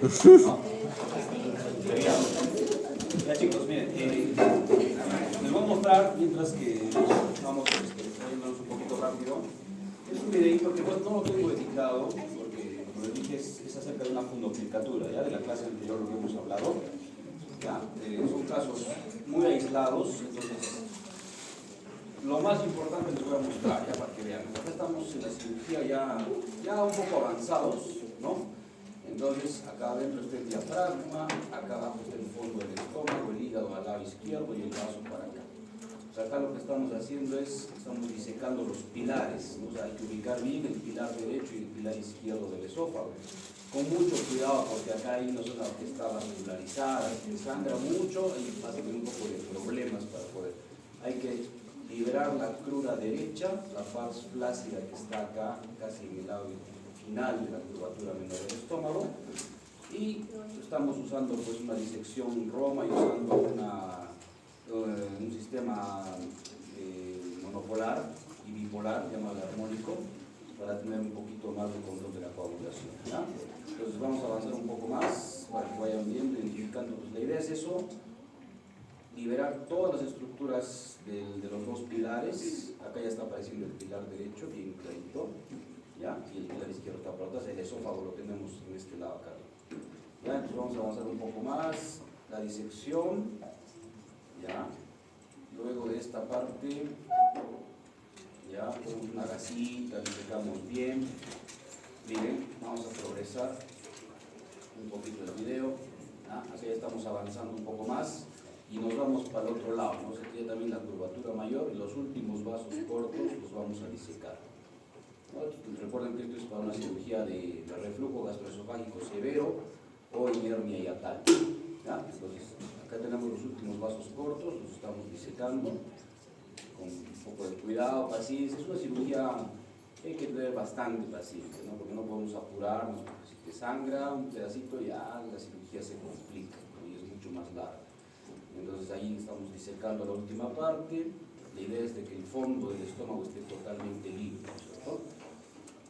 ¿No? Ya chicos, miren, les voy a mostrar mientras que vamos trayéndonos un poquito rápido. Es un videito que no lo tengo editado porque, como les dije, es acerca de una fundoplicatura, ya de la clase anterior lo que hemos hablado. ¿Ya? Son casos muy aislados, entonces lo más importante les voy a mostrar, ya para que vean. Acá estamos en la cirugía ya un poco avanzados, ¿no? Entonces, acá adentro está el diafragma, acá abajo está el fondo del estómago, el hígado al lado izquierdo y el vaso para acá. O sea, acá lo que estamos haciendo es, estamos disecando los pilares, ¿no? O sea, hay que ubicar bien el pilar derecho y el pilar izquierdo del esófago. Con mucho cuidado, porque acá hay una zona que está vascularizada, que sangra mucho y va a tener un poco de problemas para poder. Hay que liberar la crura derecha, la pars flácida que está acá, casi en el lado final de la curvatura menor del estómago, y estamos usando pues una disección Roma y usando un sistema monopolar y bipolar llamado armónico para tener un poquito más de control de la coagulación, ¿ya? Entonces vamos a avanzar un poco más para que vayan viendo, identificando. Pues la idea es eso, liberar todas las estructuras de los dos pilares. Acá ya está apareciendo el pilar derecho bien clarito, ¿ya? Y el pilar izquierdo está por atrás. El esófago lo tenemos en este lado acá, ¿ya? Entonces vamos a avanzar un poco más, la disección, ¿ya? Luego de esta parte, ya ponemos una gasita, disecamos bien. Miren, vamos a progresar un poquito el video, ¿ya? Así ya estamos avanzando un poco más y nos vamos para el otro lado, ¿no? Se tiene también la curvatura mayor y los últimos vasos cortos los vamos a disecar, ¿no? Recuerden que esto es para una cirugía de reflujo gastroesofágico severo o en hernia hiatal, ¿ya? Entonces, acá tenemos los últimos vasos cortos, los estamos disecando con un poco de cuidado, paciencia. Es una cirugía que hay que tener bastante paciencia, ¿no? Porque no podemos apurarnos, porque si te sangra un pedacito ya la cirugía se complica, ¿no? Y es mucho más larga. Entonces ahí estamos disecando la última parte. La idea es de que el fondo del estómago esté totalmente libre, ¿cierto?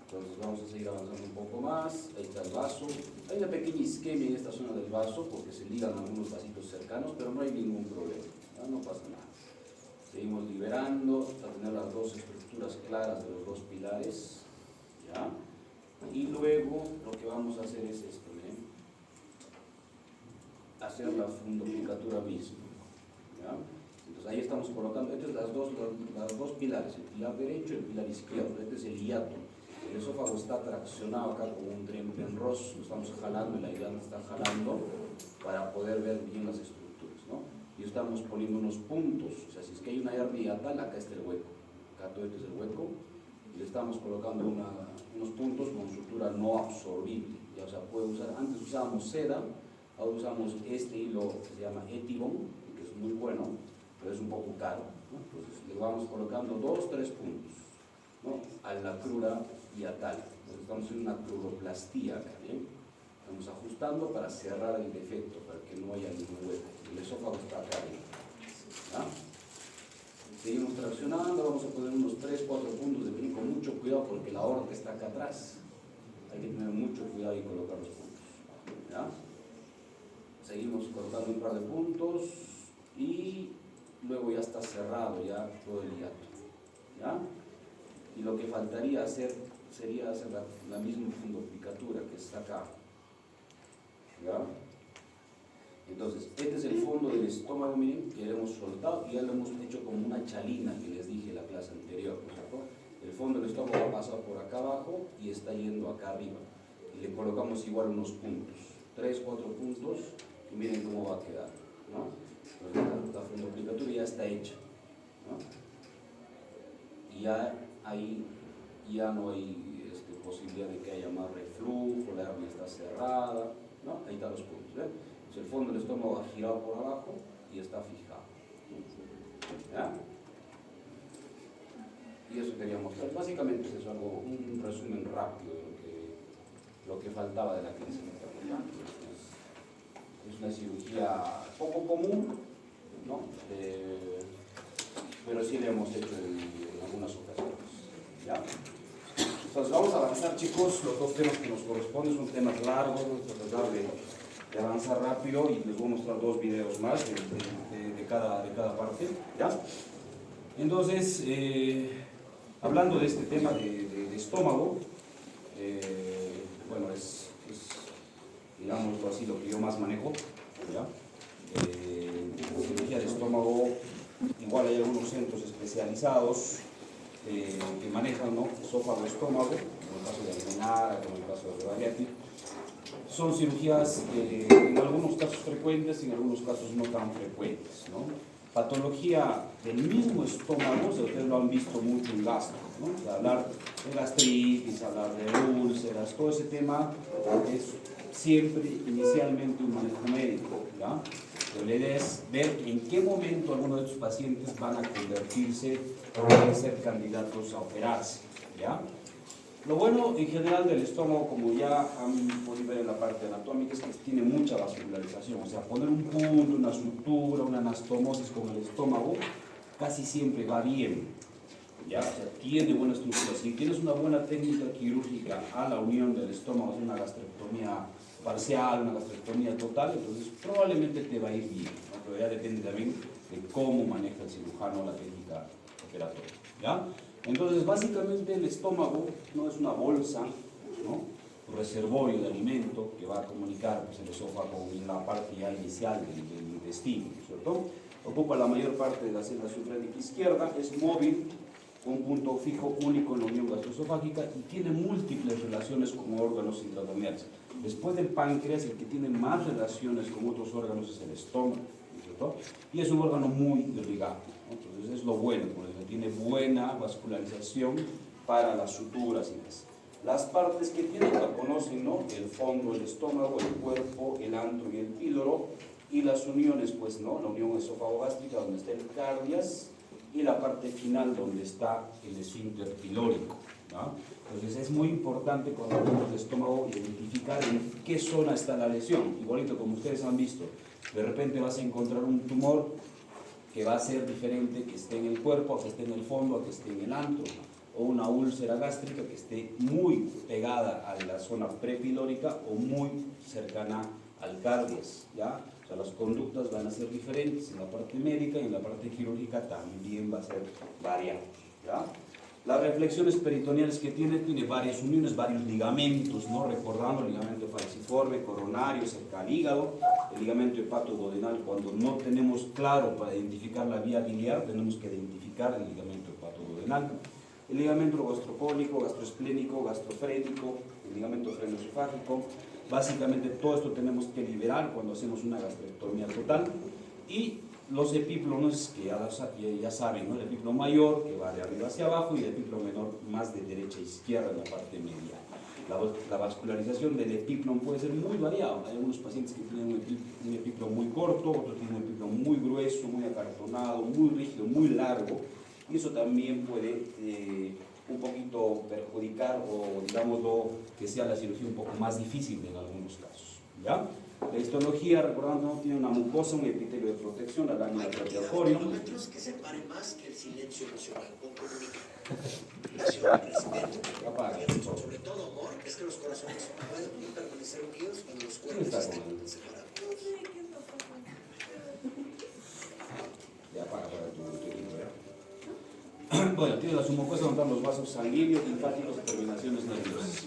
Entonces vamos a seguir avanzando un poco más. Ahí está el vaso. Hay una pequeña isquemia en esta zona del vaso porque se ligan algunos vasitos cercanos, pero no hay ningún problema, ¿no? No pasa nada. Seguimos liberando hasta tener las dos estructuras claras de los dos pilares, ¿ya? Y luego lo que vamos a hacer es esto, ¿eh? Hacer la fundoplicatura misma, ¿ya? Entonces ahí estamos colocando, estos son los dos pilares, el pilar derecho y el pilar izquierdo. Este es el hiato. El esófago está traccionado acá con un Trenpenrose, lo estamos jalando y la idea está jalando para poder ver bien las estructuras, ¿no? Y estamos poniendo unos puntos, o sea, si es que hay una hernia tal, acá está el hueco, acá todo esto es el hueco, y le estamos colocando unos puntos con sutura no absorbible, ya, o sea, puede usar, antes usábamos seda, ahora usamos este hilo que se llama Etibon, que es muy bueno, pero es un poco caro, ¿no? Entonces le vamos colocando 2, 3 puntos, ¿no? A la crura hiatal. Entonces estamos haciendo una cruroplastía acá, ¿bien? Estamos ajustando para cerrar el defecto, para que no haya ningún hueco. El esófago está acá arriba, ¿ya? Seguimos traccionando, vamos a poner unos 3, 4 puntos de venir con mucho cuidado porque la aorta está acá atrás. Hay que tener mucho cuidado y colocar los puntos, ¿ya? Seguimos colocando un par de puntos y luego ya está cerrado ya todo el hiato, ¿ya? Y lo que faltaría hacer sería hacer la misma fundoplicatura que está acá, ¿ya? Entonces, este es el fondo del estómago, miren, que le hemos soltado y ya lo hemos hecho como una chalina que les dije en la clase anterior, ¿no es cierto? El fondo del estómago va a pasar por acá abajo y está yendo acá arriba. Y le colocamos igual unos puntos, 3, 4 puntos, y miren cómo va a quedar, ¿no? Entonces, la fundoplicatura ya está hecha, ¿no? Y ya ahí ya no hay posibilidad de que haya más reflujo, la hernia está cerrada, ¿no? Ahí están los puntos, ¿eh? Entonces el fondo del estómago ha girado por abajo y está fijado, ¿ya? Y eso quería mostrar. Básicamente es eso, un resumen rápido de lo que faltaba de la clase. Es una cirugía poco común, ¿no? Pero sí la hemos hecho en algunas ocasiones, ¿ya? Entonces vamos a avanzar, chicos. Los dos temas que nos corresponden son temas largos. Vamos a tratar de avanzar rápido y les voy a mostrar dos videos más de cada parte, ¿ya? Entonces, hablando de este tema de estómago, bueno, es, digámoslo así, lo que yo más manejo, ¿ya? Cirugía de estómago, igual hay algunos centros especializados que manejan, ¿no?, esófago, estómago, como el caso de Almenara, como el caso de Bariati. Son cirugías en algunos casos frecuentes y en algunos casos no tan frecuentes, ¿no? Patología del mismo estómago, ustedes lo han visto mucho en gastro, ¿no? O sea, hablar de gastritis, hablar de úlceras, todo ese tema es siempre inicialmente un manejo médico, ¿ya? Pero la idea es ver en qué momento algunos de estos pacientes van a convertirse o ser candidatos a operarse, ¿ya? Lo bueno en general del estómago, como ya han podido ver en la parte anatómica, es que tiene mucha vascularización. O sea, poner un punto, una sutura, una anastomosis con el estómago, casi siempre va bien, ¿ya? O sea, tiene buena estructura. Si tienes una buena técnica quirúrgica a la unión del estómago, una gastrectomía parcial, una gastrectomía total, entonces probablemente te va a ir bien, ¿no? Pero ya depende también de cómo maneja el cirujano la técnica operatoria, ¿ya? Entonces, básicamente el estómago no es una bolsa, ¿no?, un reservorio de alimento que va a comunicar, pues, el esófago en la parte ya inicial del intestino, ¿cierto? Ocupa la mayor parte de la celda suprarrenal izquierda, es móvil, un punto fijo único en la unión gastroesofágica y tiene múltiples relaciones con órganos intraduodenales. Después del páncreas, el que tiene más relaciones con otros órganos es el estómago, ¿cierto? Y es un órgano muy irrigado, ¿no? Entonces es lo bueno, porque tiene buena vascularización para las suturas y demás. Las partes que tiene la conocen, ¿no? El fondo, el estómago, el cuerpo, el antro y el píloro, y las uniones, pues, ¿no? La unión esófago-gástrica, donde está el cardias, y la parte final, donde está el esfínter pilórico, ¿no? Entonces es muy importante cuando hablamos de estómago identificar en qué zona está la lesión. Igualito como ustedes han visto, de repente vas a encontrar un tumor que va a ser diferente que esté en el cuerpo, a que esté en el fondo, a que esté en el antro, o una úlcera gástrica que esté muy pegada a la zona prepilórica o muy cercana al cardias, ¿ya? O sea, las conductas van a ser diferentes en la parte médica y en la parte quirúrgica también va a ser variable, ¿ya? Las reflexiones peritoneales que tiene varias uniones, varios ligamentos, ¿no? Recordando el ligamento falciforme, coronario, cerca al hígado, el ligamento hepatoduodenal. Cuando no tenemos claro para identificar la vía biliar, tenemos que identificar el ligamento hepatoduodenal. El ligamento gastrocólico, gastroesplénico, gastrofrénico, el ligamento frenoesofágico. Básicamente todo esto tenemos que liberar cuando hacemos una gastrectomía total. Y los epíplonos, que ya saben, ¿no? El epíplono mayor, que va de arriba hacia abajo, y el epíplono menor, más de derecha a izquierda en la parte media. La vascularización del epíplono puede ser muy variado. Hay algunos pacientes que tienen un epíplono muy corto, otros tienen un epíplono muy grueso, muy acartonado, muy rígido, muy largo, y eso también puede un poquito perjudicar o, digámoslo, que sea la cirugía un poco más difícil en algunos casos, ¿ya? La histología, recordando, tiene una mucosa, un epitelio de protección, la lámina trapeatoria. Que se pare más que el silencio emocional con comunicación, respeto, sobre todo amor, es que los corazones pueden permanecer unidos cuando los cuerpos estén separados. Ya apaga para tu equipo, ¿ya? Bueno, tiene la submucosa donde están los vasos sanguíneos, linfáticos y terminaciones nerviosas.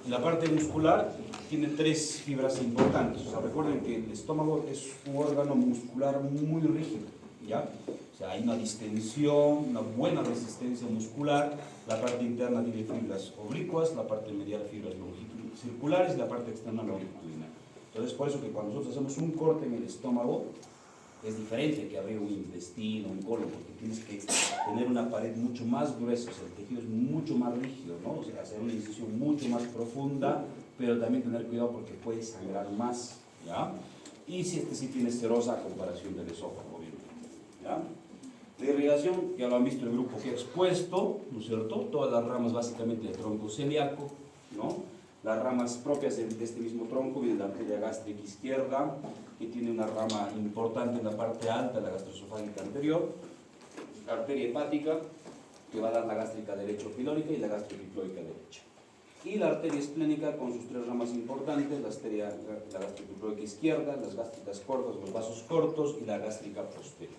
En la parte muscular tiene tres fibras importantes. O sea, recuerden que el estómago es un órgano muscular muy rígido, ¿ya? O sea, hay una distensión, una buena resistencia muscular. La parte interna tiene fibras oblicuas, la parte medial fibras circulares y la parte externa longitudinal. Entonces, por eso que cuando nosotros hacemos un corte en el estómago, es diferente que abrir un intestino, un colon, porque tienes que tener una pared mucho más gruesa, o sea, el tejido es mucho más rígido, ¿no? O sea, hacer una incisión mucho más profunda, pero también tener cuidado porque puede sangrar más, ¿ya? Y si sí tiene serosa a comparación del esófago, obviamente, ¿ya? La irrigación, ya lo han visto el grupo que he expuesto, ¿no es cierto? Todas las ramas básicamente del tronco celíaco, ¿no? Las ramas propias de este mismo tronco viene la arteria gástrica izquierda, que tiene una rama importante en la parte alta, la gastroesofágica anterior, la arteria hepática, que va a dar la gástrica derecho-pilórica y la gástrico-piploica derecha. Y la arteria esplénica con sus tres ramas importantes, la gástrico-piploica izquierda, las gástricas cortas, los vasos cortos y la gástrica posterior.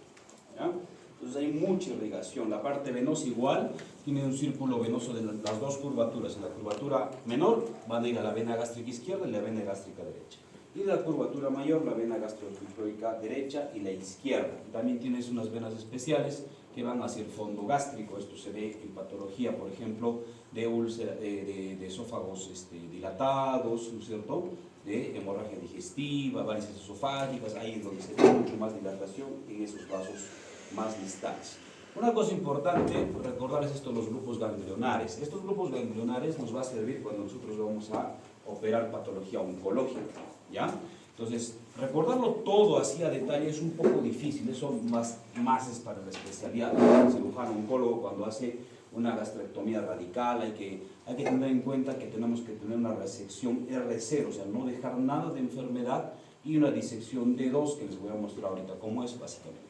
¿Ya? Entonces hay mucha irrigación. La parte venosa igual tiene un círculo venoso de las dos curvaturas. En la curvatura menor van a ir a la vena gástrica izquierda y la vena gástrica derecha. Y la curvatura mayor, la vena gástrico-piploica derecha y la izquierda. También tienes unas venas especiales que van hacia el fondo gástrico. Esto se ve en patología, por ejemplo, de úlcera, de esófagos dilatados, ¿no es cierto?, de hemorragia digestiva, varices esofágicas, ahí es donde se ve mucho más dilatación en esos vasos más distales. Una cosa importante, recordar es esto, los grupos ganglionares. Estos grupos ganglionares nos va a servir cuando nosotros vamos a operar patología oncológica, ¿ya? Entonces, recordarlo todo así a detalle es un poco difícil, eso más es para la especialidad. El cirujano oncólogo cuando hace una gastrectomía radical hay que tener en cuenta que tenemos que tener una resección R0, o sea, no dejar nada de enfermedad, y una disección D2 que les voy a mostrar ahorita cómo es básicamente.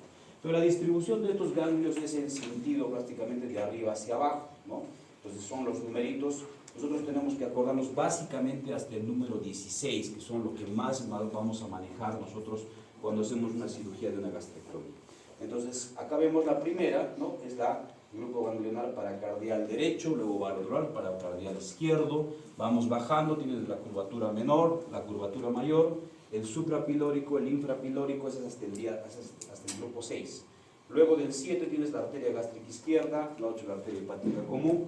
Pero la distribución de estos ganglios es en sentido prácticamente de arriba hacia abajo, ¿no? Entonces son los numeritos. Nosotros tenemos que acordarnos básicamente hasta el número 16, que son lo que más vamos a manejar nosotros cuando hacemos una cirugía de una gastrectomía. Entonces, acá vemos la primera, ¿no? Es la grupo ganglionar paracardial derecho, luego valvular paracardial izquierdo. Vamos bajando, tienes la curvatura menor, la curvatura mayor, el suprapilórico, el infrapilórico, ese es hasta el grupo 6. Luego del 7 tienes la arteria gástrica izquierda, la 8 la arteria hepática común,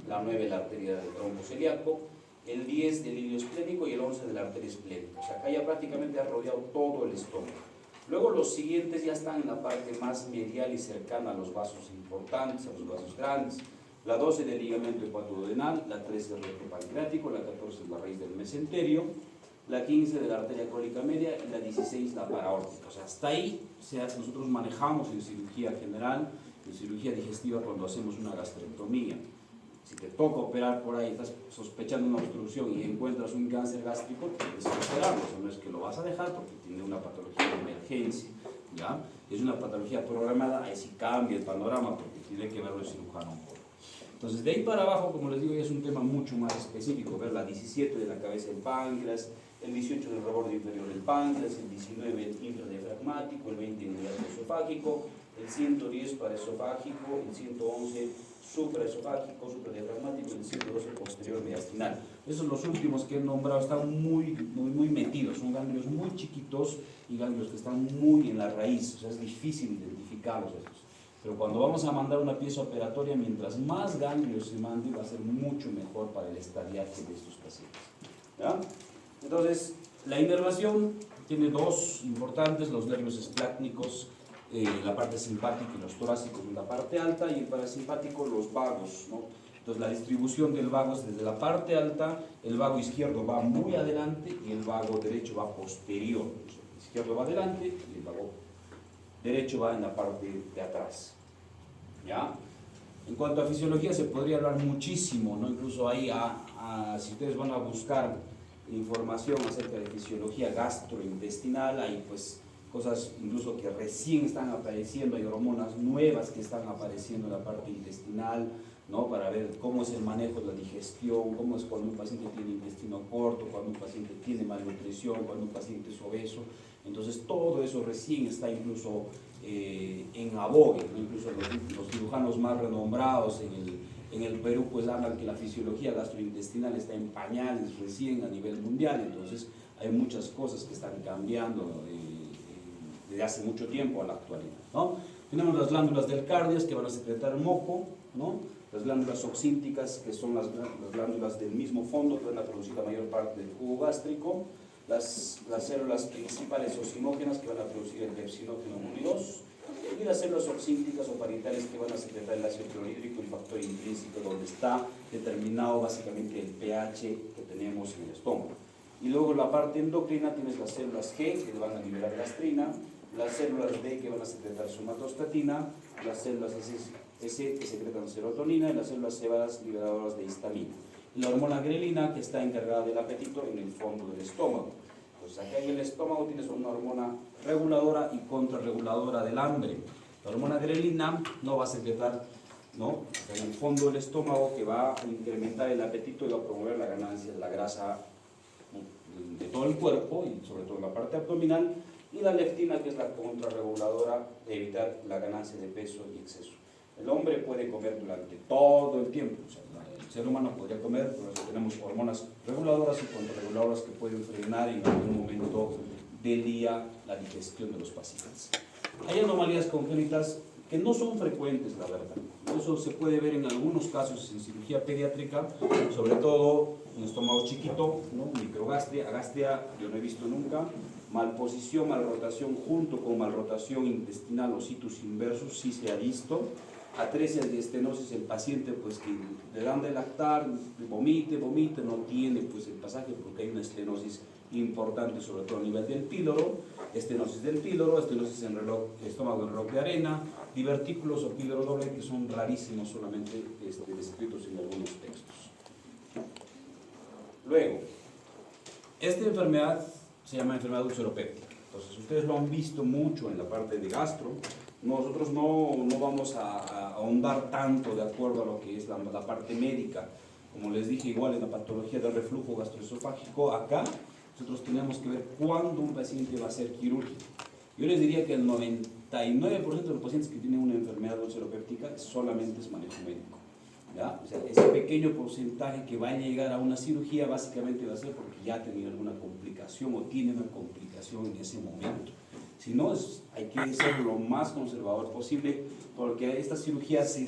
la 9 la arteria del trombo celíaco, el 10 del ilio esplénico y el 11 de la arteria esplénica. O sea, acá ya prácticamente ha rodeado todo el estómago. Luego los siguientes ya están en la parte más medial y cercana a los vasos importantes, a los vasos grandes. La 12 del ligamento hepatoduodenal, la 13 del recto pancreático, la 14 es la raíz del mesenterio, la 15 de la arteria cólica media y la 16 la paraórtica. O sea, hasta ahí nosotros manejamos en cirugía general, en cirugía digestiva cuando hacemos una gastrectomía. Si te toca operar por ahí, estás sospechando una obstrucción y encuentras un cáncer gástrico, tienes que operarlo. O sea, no es que lo vas a dejar porque tiene una patología de emergencia, ¿ya? Es una patología programada, ahí sí cambia el panorama porque tiene que verlo el cirujano oncólogo. Entonces, de ahí para abajo, como les digo, ya es un tema mucho más específico. Ver la 17 de la cabeza del páncreas, el 18 del reborde inferior del páncreas, el 19 el infradiafragmático, el 20 el esofágico, el 110 paraesofágico, el 111 supraesofágico, supradiafragmático, y el 112 posterior mediastinal. Esos los últimos que he nombrado están muy metidos, son ganglios muy chiquitos y ganglios que están muy en la raíz, o sea, es difícil identificarlos estos. Pero cuando vamos a mandar una pieza operatoria, mientras más ganglios se mande, va a ser mucho mejor para el estadiaje de estos pacientes, ¿ya? Entonces, la inervación tiene dos importantes, los nervios esplácnicos, la parte simpática y los torácicos en la parte alta, y el parasimpático los vagos, ¿no? Entonces la distribución del vago es desde la parte alta, el vago izquierdo va muy adelante y el vago derecho va posterior. Entonces, el izquierdo va adelante y el vago derecho va en la parte de atrás, ¿ya? En cuanto a fisiología se podría hablar muchísimo, ¿no? Incluso ahí, si ustedes van a buscar información acerca de fisiología gastrointestinal, hay pues cosas incluso que recién están apareciendo, hay hormonas nuevas que están apareciendo en la parte intestinal, ¿no? Para ver cómo es el manejo de la digestión, cómo es cuando un paciente tiene intestino corto, cuando un paciente tiene malnutrición, cuando un paciente es obeso. Entonces todo eso recién está incluso en abogue, ¿no? Incluso los cirujanos más renombrados en el Perú pues hablan que la fisiología gastrointestinal está en pañales recién a nivel mundial. Entonces hay muchas cosas que están cambiando desde hace mucho tiempo a la actualidad, ¿no? Tenemos las glándulas del cardias que van a secretar moco, ¿no? Las glándulas oxínticas, que son las glándulas del mismo fondo que van a producir la mayor parte del jugo gástrico, las células principales oxinógenas que van a producir el pepsinógeno 1 y 2, y las células oxínticas o parietales que van a secretar el ácido clorhídrico, el factor intrínseco, donde está determinado básicamente el pH que tenemos en el estómago. Y luego la parte endocrina tienes las células G que van a liberar gastrina, las células B que van a secretar somatostatina, las células S que secretan serotonina y las células cebadas liberadoras de histamina. Y la hormona grelina que está encargada del apetito en el fondo del estómago. Entonces acá en el estómago tienes una hormona reguladora y contrarreguladora del hambre. La hormona grelina no va a secretar ¿no? En el fondo del estómago, que va a incrementar el apetito y va a promover la ganancia de la grasa de todo el cuerpo y sobre todo en la parte abdominal, y la leptina, que es la contrarreguladora de evitar la ganancia de peso y exceso. El hombre puede comer durante todo el tiempo, o sea, el ser humano podría comer, pero tenemos hormonas reguladoras y contrarreguladoras que pueden frenar en algún momento del día la digestión de los pacientes. Hay anomalías congénitas que no son frecuentes, la verdad. Eso se puede ver en algunos casos en cirugía pediátrica, sobre todo en estómago chiquito, ¿no? Microgastria, agastria, yo no he visto nunca. Malposición, malrotación junto con malrotación intestinal o situs inversus, sí se ha visto. Atresia de estenosis, el paciente pues que le dan de lactar, vomite, no tiene pues el pasaje porque hay una estenosis importante, sobre todo a nivel del píloro, estenosis del píloro, estenosis en estómago en reloj de arena, divertículos o píloro doble, que son rarísimos, solamente descritos en algunos textos. Luego, esta enfermedad se llama enfermedad ulceropéptica. Entonces, ustedes lo han visto mucho en la parte de gastro. Nosotros no vamos a ahondar tanto de acuerdo a lo que es la parte médica. Como les dije, igual en la patología del reflujo gastroesofágico, acá nosotros tenemos que ver cuándo un paciente va a ser quirúrgico. Yo les diría que el 99% de los pacientes que tienen una enfermedad ulceropéptica solamente es manejo médico, ¿ya? O sea, ese pequeño porcentaje que va a llegar a una cirugía básicamente va a ser porque ya ha tenido alguna complicación o tiene una complicación en ese momento. Si no, hay que ser lo más conservador posible, porque estas cirugías se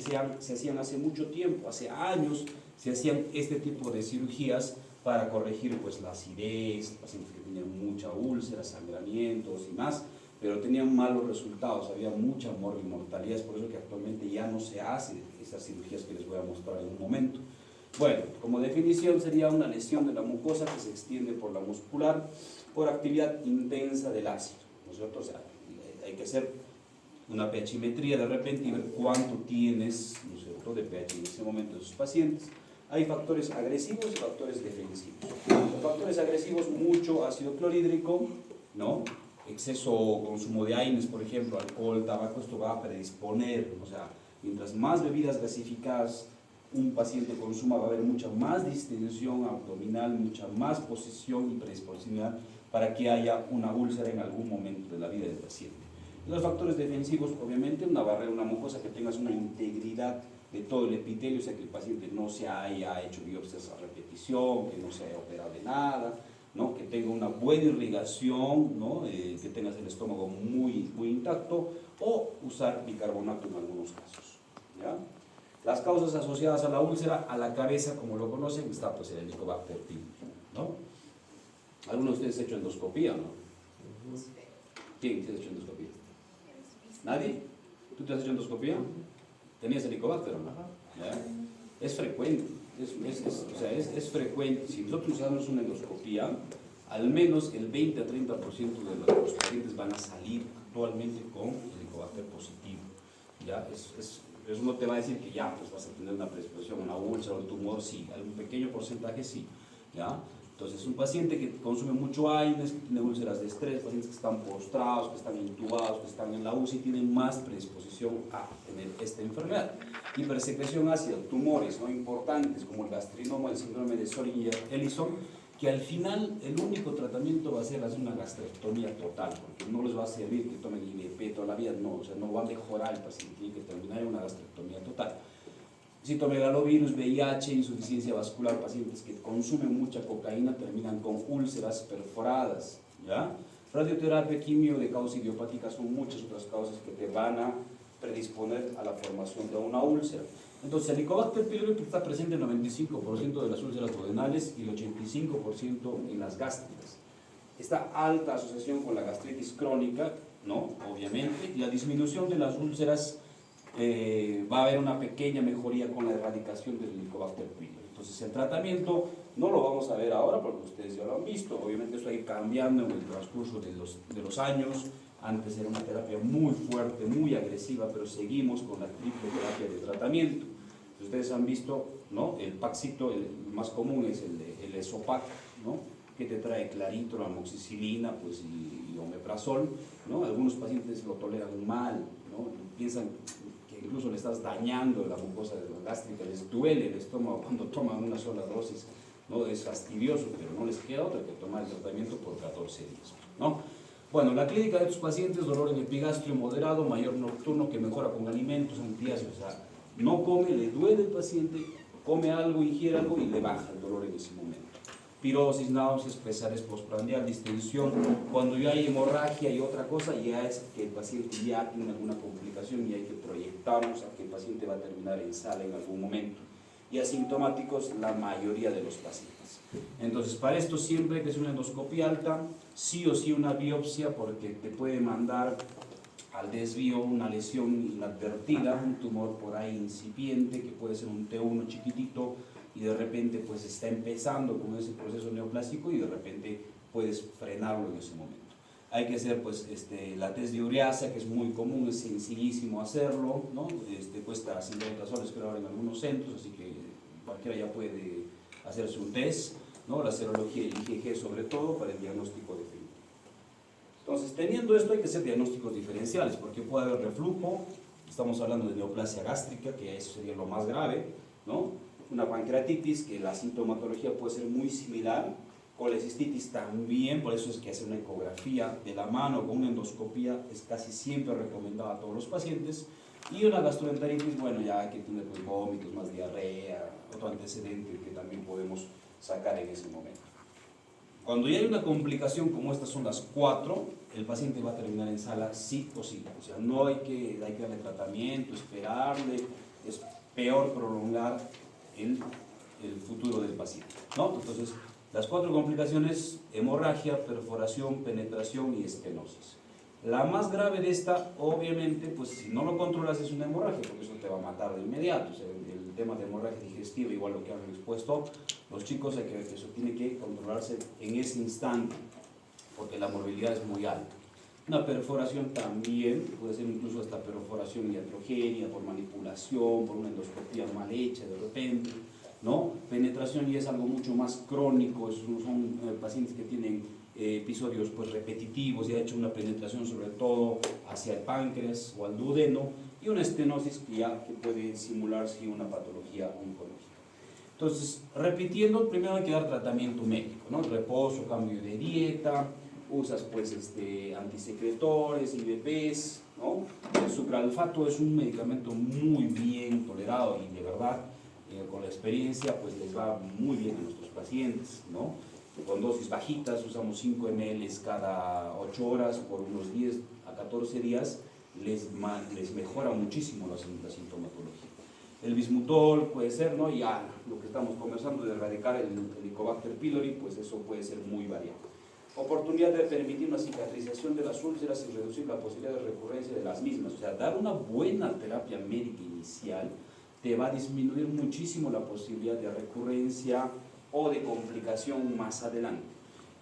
hacían hace mucho tiempo, hace años se hacían este tipo de cirugías para corregir pues la acidez, pacientes que tenían mucha úlcera, sangramientos y más, pero tenían malos resultados, había mucha mortalidad, es por eso que actualmente ya no se hacen estas cirugías que les voy a mostrar en un momento. Bueno, como definición sería una lesión de la mucosa que se extiende por la muscular por actividad intensa del ácido, ¿no es cierto? O sea, hay que hacer una pHimetría de repente y ver cuánto tienes, ¿no es cierto?, de pH en ese momento de sus pacientes. Hay factores agresivos y factores defensivos. Los factores agresivos, mucho ácido clorhídrico, ¿no? Exceso consumo de AINES, por ejemplo, alcohol, tabaco, esto va a predisponer, o sea, mientras más bebidas gasificadas un paciente consuma, va a haber mucha más distensión abdominal, mucha más posición y predisposibilidad para que haya una úlcera en algún momento de la vida del paciente. Y los factores defensivos, obviamente, una barrera, una mucosa que tengas una integridad de todo el epitelio, o sea que el paciente no se haya hecho biopsias a repetición, que no se haya operado de nada, ¿no? Que tenga una buena irrigación, ¿no? Que tengas el estómago muy intacto, o usar bicarbonato en algunos casos, ¿ya? Las causas asociadas a la úlcera, a la cabeza, como lo conocen, está pues el Helicobacter pylori, ¿no? ¿Algunos de ustedes han hecho endoscopía, no? ¿Quién se ha hecho endoscopía? ¿Nadie? ¿Tú te has hecho endoscopía? ¿Tenías Helicobacter o no? ¿Ya? Es frecuente, es frecuente. Si nosotros hacemos una endoscopía, al menos el 20 a 30% de los pacientes van a salir actualmente con Helicobacter positivo. ¿Ya? Eso no te va a decir que ya pues vas a tener una predisposición, una úlcera o un tumor, sí, algún pequeño porcentaje sí, ¿ya? Entonces, un paciente que consume mucho AINES, que tiene úlceras de estrés, pacientes que están postrados, que están intubados, que están en la UCI, tienen más predisposición a tener esta enfermedad. Hipersecreción ácida, tumores no importantes como el gastrinoma, el síndrome de Solinger-Ellison, que al final el único tratamiento va a ser hacer una gastrectomía total, porque no les va a servir que tomen IVP toda la vida, no, o sea, no va a mejorar el paciente, tiene que terminar en una gastrectomía total. Citomegalovirus, VIH, insuficiencia vascular, pacientes que consumen mucha cocaína terminan con úlceras perforadas, ¿ya? Radioterapia, quimio de causa idiopática, son muchas otras causas que te van a predisponer a la formación de una úlcera. Entonces, el Helicobacter pylori está presente en el 95% de las úlceras duodenales y el 85% en las gástricas. Esta alta asociación con la gastritis crónica, ¿no? Obviamente, y la disminución de las úlceras, va a haber una pequeña mejoría con la erradicación del Helicobacter pylori. Entonces, el tratamiento no lo vamos a ver ahora porque ustedes ya lo han visto. Obviamente, esto va a ir cambiando en el transcurso de los años. Antes era una terapia muy fuerte, muy agresiva, pero seguimos con la triple terapia de tratamiento. Ustedes han visto, ¿no? El Paxito, el más común es el Esopac, ¿no? Que te trae clarito, amoxicilina pues, y omeprazol, ¿no? Algunos pacientes lo toleran mal, ¿no? Piensan que incluso le estás dañando la mucosa gástrica, les duele el estómago cuando toman una sola dosis, ¿no? Es fastidioso, pero no les queda otra que tomar el tratamiento por 14 días, ¿no? Bueno, la clínica de estos pacientes, dolor en epigastrio moderado, mayor nocturno, que mejora con alimentos, antiácidos, o sea, no come, le duele el paciente, come algo, ingiere algo y le baja el dolor en ese momento. Pirosis, náuseas, pesadez postprandial, distensión. Cuando ya hay hemorragia y otra cosa, ya es que el paciente ya tiene alguna complicación y hay que proyectarnos a que el paciente va a terminar en sala en algún momento. Y asintomáticos, la mayoría de los pacientes. Entonces, para esto siempre que es una endoscopía alta, sí o sí una biopsia, porque te puede mandar al desvío una lesión inadvertida, un tumor por ahí incipiente, que puede ser un T1 chiquitito, y de repente pues está empezando con ese proceso neoplásico y de repente puedes frenarlo en ese momento. Hay que hacer pues la test de ureasa, que es muy común, es sencillísimo hacerlo, ¿no? Cuesta 50 soles creo ahora en algunos centros, así que cualquiera ya puede hacerse un test, ¿no? La serología y el IgG sobre todo para el diagnóstico definitivo. Entonces, teniendo esto hay que hacer diagnósticos diferenciales, porque puede haber reflujo, estamos hablando de neoplasia gástrica, que eso sería lo más grave, ¿no? Una pancreatitis, que la sintomatología puede ser muy similar, colecistitis también, por eso es que hacer una ecografía de la mano con una endoscopía es casi siempre recomendada a todos los pacientes, y una gastroenteritis, bueno, ya que tiene pues, vómitos, más diarrea, otro antecedente que también podemos sacar en ese momento. Cuando ya hay una complicación como estas son las 4, el paciente va a terminar en sala sí o sí, o sea, no hay que darle tratamiento, esperarle, es peor prolongar el futuro del paciente, ¿no? Entonces, las 4 complicaciones: hemorragia, perforación, penetración y estenosis. La más grave de esta, obviamente, pues si no lo controlas es una hemorragia, porque eso te va a matar de inmediato. O sea, el tema de hemorragia digestiva, igual lo que han expuesto los chicos, que eso tiene que controlarse en ese instante, porque la morbilidad es muy alta. Una perforación también, puede ser incluso hasta perforación iatrogénica, por manipulación, por una endoscopía mal hecha de repente, ¿no? Penetración ya es algo mucho más crónico, son pacientes que tienen episodios pues, repetitivos, ya ha hecho una penetración sobre todo hacia el páncreas o al duodeno, y una estenosis que puede simular sí, una patología oncológica. Entonces, repitiendo, primero hay que dar tratamiento médico, ¿no? Reposo, cambio de dieta, usas pues antisecretores, IVPs, ¿no? El sucralfato es un medicamento muy bien tolerado y de verdad con la experiencia pues les va muy bien a nuestros pacientes, ¿no? Con dosis bajitas, usamos 5 ml cada 8 horas por unos 10 a 14 días, les mejora muchísimo la sintomatología. El bismutol puede ser, ¿no? Ya lo que estamos conversando de erradicar el Helicobacter pylori, pues eso puede ser muy variable. Oportunidad de permitir una cicatrización de las úlceras y reducir la posibilidad de recurrencia de las mismas. O sea, dar una buena terapia médica inicial te va a disminuir muchísimo la posibilidad de recurrencia o de complicación más adelante.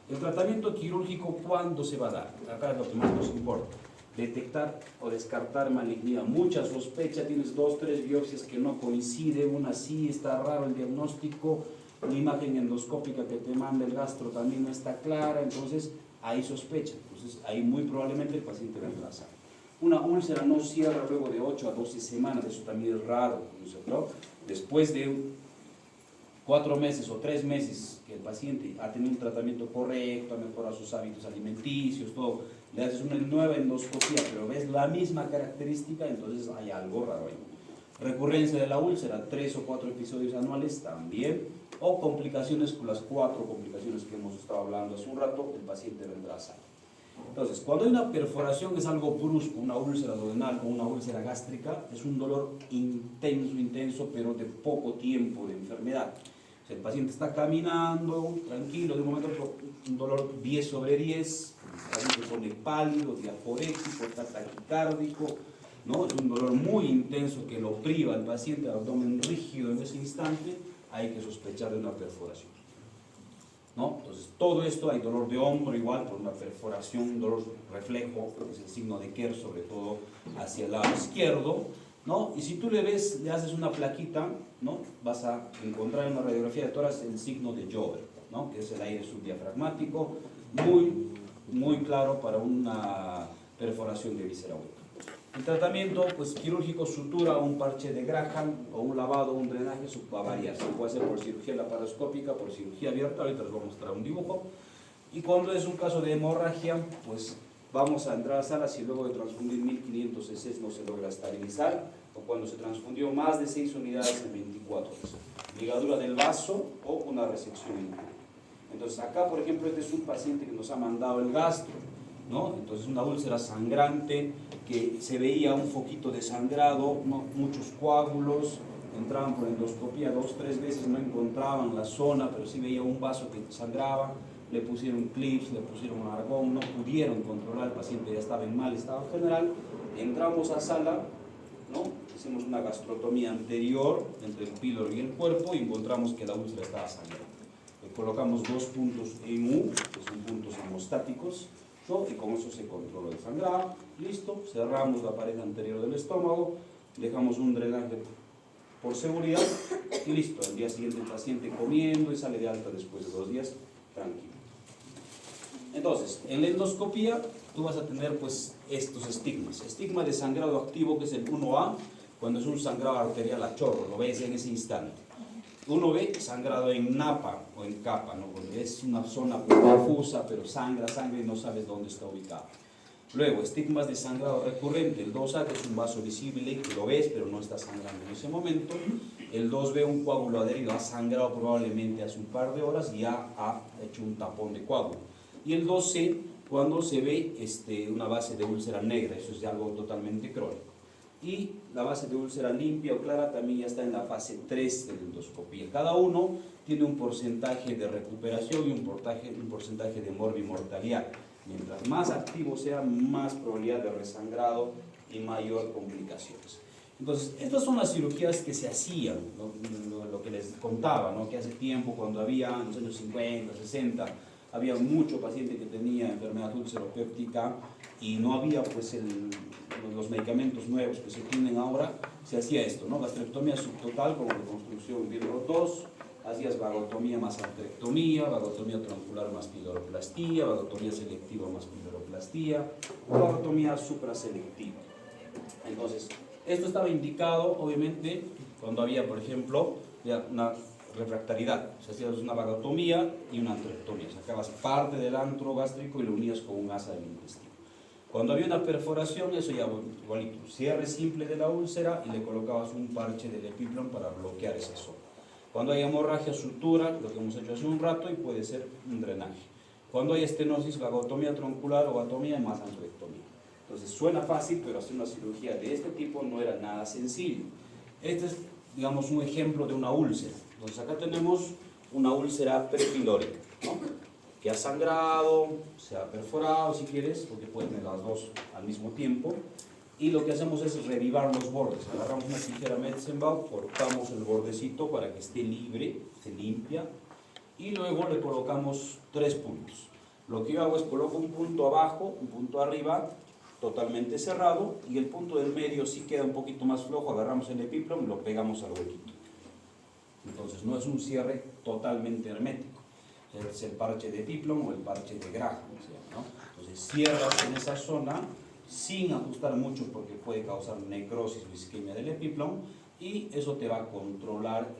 El tratamiento quirúrgico, ¿cuándo se va a dar? Acá es lo que más nos importa. Detectar o descartar malignidad. Mucha sospecha, tienes 2 o 3 biopsias que no coinciden, una sí, está raro el diagnóstico, la imagen endoscópica que te manda el gastro también no está clara, entonces hay sospecha, entonces ahí muy probablemente el paciente va a embarazar. Una úlcera no cierra luego de 8 a 12 semanas, eso también es raro, ¿no? Después de 4 meses o 3 meses que el paciente ha tenido un tratamiento correcto, ha mejorado sus hábitos alimenticios, todo, le haces una nueva endoscopía, pero ves la misma característica, entonces hay algo raro ahí. Recurrencia de la úlcera, 3 o 4 episodios anuales también, o complicaciones con las 4 complicaciones que hemos estado hablando hace un rato, el paciente vendrá sano. Entonces, cuando hay una perforación es algo brusco, una úlcera duodenal o una úlcera gástrica, es un dolor intenso, pero de poco tiempo de enfermedad. O sea, el paciente está caminando, tranquilo, de un momento a otro, un dolor 10 sobre 10, el paciente se pone pálido, diaforético, está taquicárdico, ¿no? Es un dolor muy intenso que lo priva al paciente, el abdomen rígido en ese instante, hay que sospechar de una perforación, ¿no? Entonces, todo esto, hay dolor de hombro igual por una perforación, dolor reflejo, que es el signo de Kerr, sobre todo hacia el lado izquierdo, ¿no? Y si tú le ves, le haces una plaquita, ¿no? Vas a encontrar en una radiografía de tórax el signo de Jover, ¿no? Que es el aire subdiafragmático, muy claro para una perforación de víscera hueca. El tratamiento pues, quirúrgico, sutura, un parche de Graham o un lavado, un drenaje, eso va a variar. Se puede hacer por cirugía laparoscópica, por cirugía abierta, ahorita les voy a mostrar un dibujo. Y cuando es un caso de hemorragia, pues vamos a entrar a sala si luego de transfundir 1500 cc no se logra estabilizar, o cuando se transfundió más de 6 unidades en 24 horas. Ligadura del vaso o una resección interna. Entonces acá, por ejemplo, este es un paciente que nos ha mandado el gastro, ¿no? Entonces una úlcera sangrante, que se veía un foquito de sangrado, ¿no? Muchos coágulos, entraban por endoscopía 2 o 3 veces, no encontraban la zona, pero sí veía un vaso que sangraba, le pusieron clips, le pusieron un argón, no pudieron controlar, el paciente ya estaba en mal estado general, entramos a sala, ¿no? Hicimos una gastrotomía anterior entre el píloro y el cuerpo y encontramos que la úlcera estaba sangrando. Le colocamos 2 puntos en U, que son puntos hemostáticos, ¿no? Y con eso se controló el sangrado. Listo, cerramos la pared anterior del estómago, dejamos un drenaje por seguridad y listo. Al día siguiente el paciente comiendo y sale de alta después de 2 días, tranquilo. Entonces, en la endoscopía tú vas a tener pues estos estigmas. Estigma de sangrado activo, que es el 1A, cuando es un sangrado arterial a chorro, lo ves en ese instante. 1B, sangrado en napa o en capa, ¿no? Porque es una zona confusa, pero sangra y no sabes dónde está ubicado. Luego, estigmas de sangrado recurrente, el 2A, que es un vaso visible, que lo ves, pero no está sangrando en ese momento. El 2B, un coágulo adherido, ha sangrado probablemente hace un par de horas y ya ha hecho un tapón de coágulo. Y el 2C, cuando se ve una base de úlcera negra, eso es de algo totalmente crónico. Y la base de úlcera limpia o clara también ya está en la fase 3 de la endoscopía. Cada uno tiene un porcentaje de recuperación y un porcentaje de morbimortalidad. Mientras más activo sea, más probabilidad de resangrado y mayor complicaciones. Entonces, estas son las cirugías que se hacían, lo que les contaba, ¿no? Que hace tiempo, cuando había, en los años 50, 60, había mucho paciente que tenía enfermedad úlcero-péptica y no había pues los medicamentos nuevos que se tienen ahora, se hacía esto, ¿no? Gastrectomía subtotal con reconstrucción Billroth 2, hacías vagotomía más arterectomía, vagotomía troncular más piloroplastia, vagotomía selectiva más piloroplastia, vagotomía supraselectiva. Entonces, esto estaba indicado, obviamente, cuando había, por ejemplo, una refractaridad. O sea, hacías una vagotomía y una antrectomía. Sacabas parte del antro gástrico y lo unías con un asa del intestino. Cuando había una perforación, eso ya igualito, cierre simple de la úlcera y le colocabas un parche del epiplon para bloquear esa zona. Cuando hay hemorragia, sutura, lo que hemos hecho hace un rato, y puede ser un drenaje. Cuando hay estenosis, vagotomía troncular o vagotomía más antrectomía. Entonces suena fácil, pero hacer una cirugía de este tipo no era nada sencillo. Este es, digamos, un ejemplo de una úlcera. Entonces acá tenemos una úlcera prepilórica, ¿no? Que ha sangrado, se ha perforado si quieres, porque pueden tener las dos al mismo tiempo. Y lo que hacemos es revivar los bordes. Agarramos una tijera Metzenbach, cortamos el bordecito para que esté libre, se limpia, y luego le colocamos 3 puntos. Lo que yo hago es coloco un punto abajo, un punto arriba, totalmente cerrado, y el punto del medio sí queda un poquito más flojo, agarramos el epiplon y lo pegamos al huequito. Entonces no es un cierre totalmente hermético, es el parche de epiplon o el parche de Graham, ¿no? Entonces cierras en esa zona sin ajustar mucho porque puede causar necrosis o isquemia del epiplon, y eso te va a controlar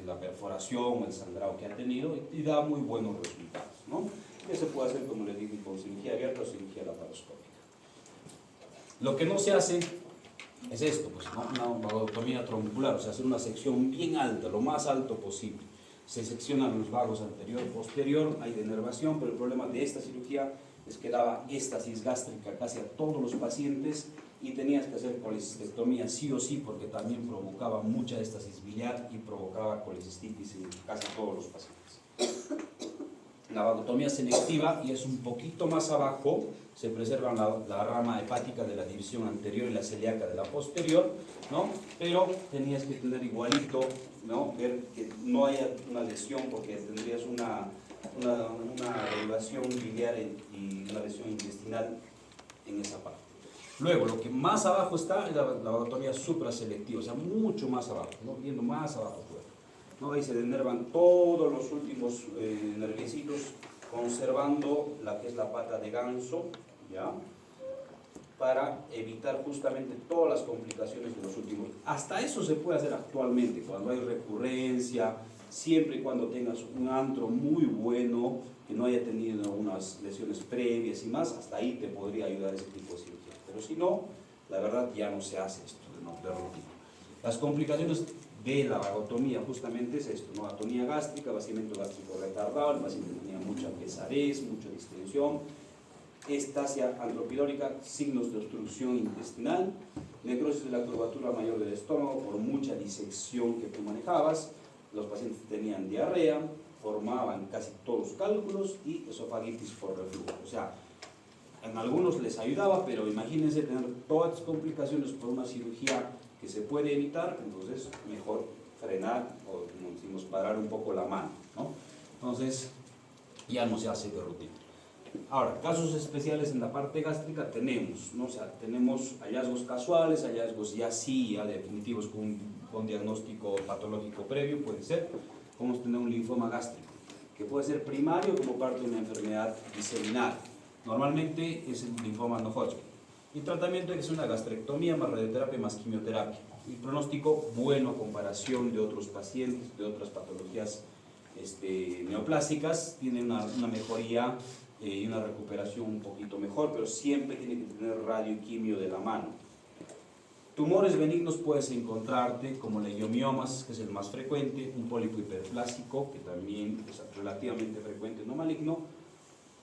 la perforación o el sangrado que ha tenido y da muy buenos resultados, ¿no? Que se puede hacer, como les dije, con cirugía abierta o cirugía laparoscópica. Lo que no se hace es esto, pues, ¿no? Una vagotomía troncular, o sea, hacer una sección bien alta, lo más alto posible. Se seccionan los vagos anterior, posterior, hay denervación, pero el problema de esta cirugía es que daba éstasis gástrica casi a todos los pacientes y tenías que hacer colecistectomía sí o sí porque también provocaba mucha éstasis biliar y provocaba colecistitis en casi todos los pacientes. La vagotomía selectiva, y es un poquito más abajo, se preserva la rama hepática de la división anterior y la celíaca de la posterior, ¿no? Pero tenías que tener igualito, ¿no? Ver que no haya una lesión porque tendrías una elevación biliar y una lesión intestinal en esa parte. Luego, lo que más abajo está es la vagotomía supraselectiva, o sea, mucho más abajo, ¿no? Viendo más abajo, ¿no? Ahí se denervan todos los últimos nerviecitos, conservando la que es la pata de ganso, ¿ya? para evitar justamente todas las complicaciones de los últimos. Hasta eso se puede hacer actualmente, cuando hay recurrencia, siempre y cuando tengas un antro muy bueno, que no haya tenido unas lesiones previas y más, hasta ahí te podría ayudar ese tipo de cirugía. Pero si no, la verdad ya no se hace esto de rutina. Las complicaciones de la vagotomía justamente es esto, ¿no? Atonía gástrica, vaciamiento gástrico retardado, el paciente tenía mucha pesadez, mucha distensión, estasia antropilórica, signos de obstrucción intestinal, necrosis de la curvatura mayor del estómago por mucha disección que tú manejabas, los pacientes tenían diarrea, formaban casi todos los cálculos y esofagitis por reflujo. O sea, en algunos les ayudaba, pero imagínense tener todas las complicaciones por una cirugía que se puede evitar, entonces mejor frenar o, como decimos, parar un poco la mano, ¿no? Entonces, ya no se hace de rutina. Ahora, casos especiales en la parte gástrica tenemos, ¿no? O sea, tenemos hallazgos casuales, hallazgos ya definitivos con diagnóstico patológico previo, puede ser. Podemos tener un linfoma gástrico, que puede ser primario como parte de una enfermedad diseminal. Normalmente es el linfoma no-Hodgkin. El tratamiento es una gastrectomía más radioterapia más quimioterapia. El pronóstico bueno a comparación de otros pacientes, de otras patologías neoplásicas, tiene una mejoría y una recuperación un poquito mejor, pero siempre tiene que tener radio y quimio de la mano. Tumores benignos puedes encontrarte como leiomiomas, que es el más frecuente, un pólipo hiperplásico, que también es relativamente frecuente, no maligno,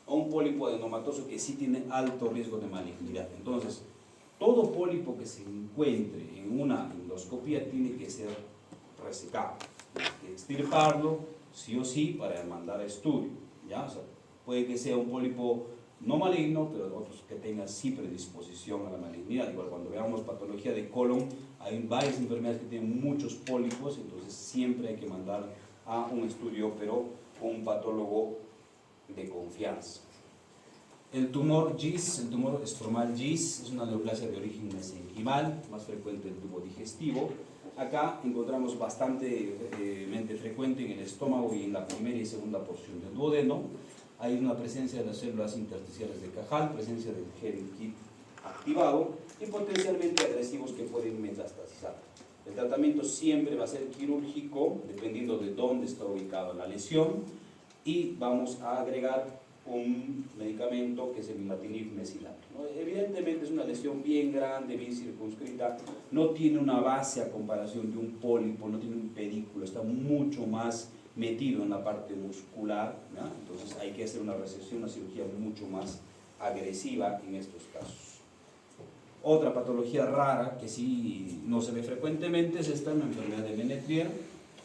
o un pólipo adenomatoso que sí tiene alto riesgo de malignidad. Entonces, todo pólipo que se encuentre en una endoscopía tiene que ser resecado, hay que extirparlo, sí o sí, para mandar a estudio, ¿ya? O sea, puede que sea un pólipo no maligno, pero otros que tengan sí predisposición a la malignidad. Igual cuando veamos patología de colon, hay varias enfermedades que tienen muchos pólipos, entonces siempre hay que mandar a un estudio, pero con un patólogo de confianza. El tumor GIS, el tumor estromal GIS, es una neoplasia de origen mesenquimal, más frecuente en el tubo digestivo. Acá encontramos bastante frecuente en el estómago y en la primera y segunda porción del duodeno. Hay una presencia de las células intersticiales de Cajal, presencia del gen KIT activado y potencialmente agresivos que pueden metastasizar. El tratamiento siempre va a ser quirúrgico, dependiendo de dónde está ubicada la lesión, y vamos a agregar un medicamento que es el imatinib mesilato, ¿no? Evidentemente es una lesión bien grande, bien circunscrita, no tiene una base a comparación de un pólipo, no tiene un pedículo, está mucho más metido en la parte muscular, ¿no? Entonces hay que hacer una resección, una cirugía mucho más agresiva en estos casos. Otra patología rara que sí no se ve frecuentemente es esta, una enfermedad de Menetrier.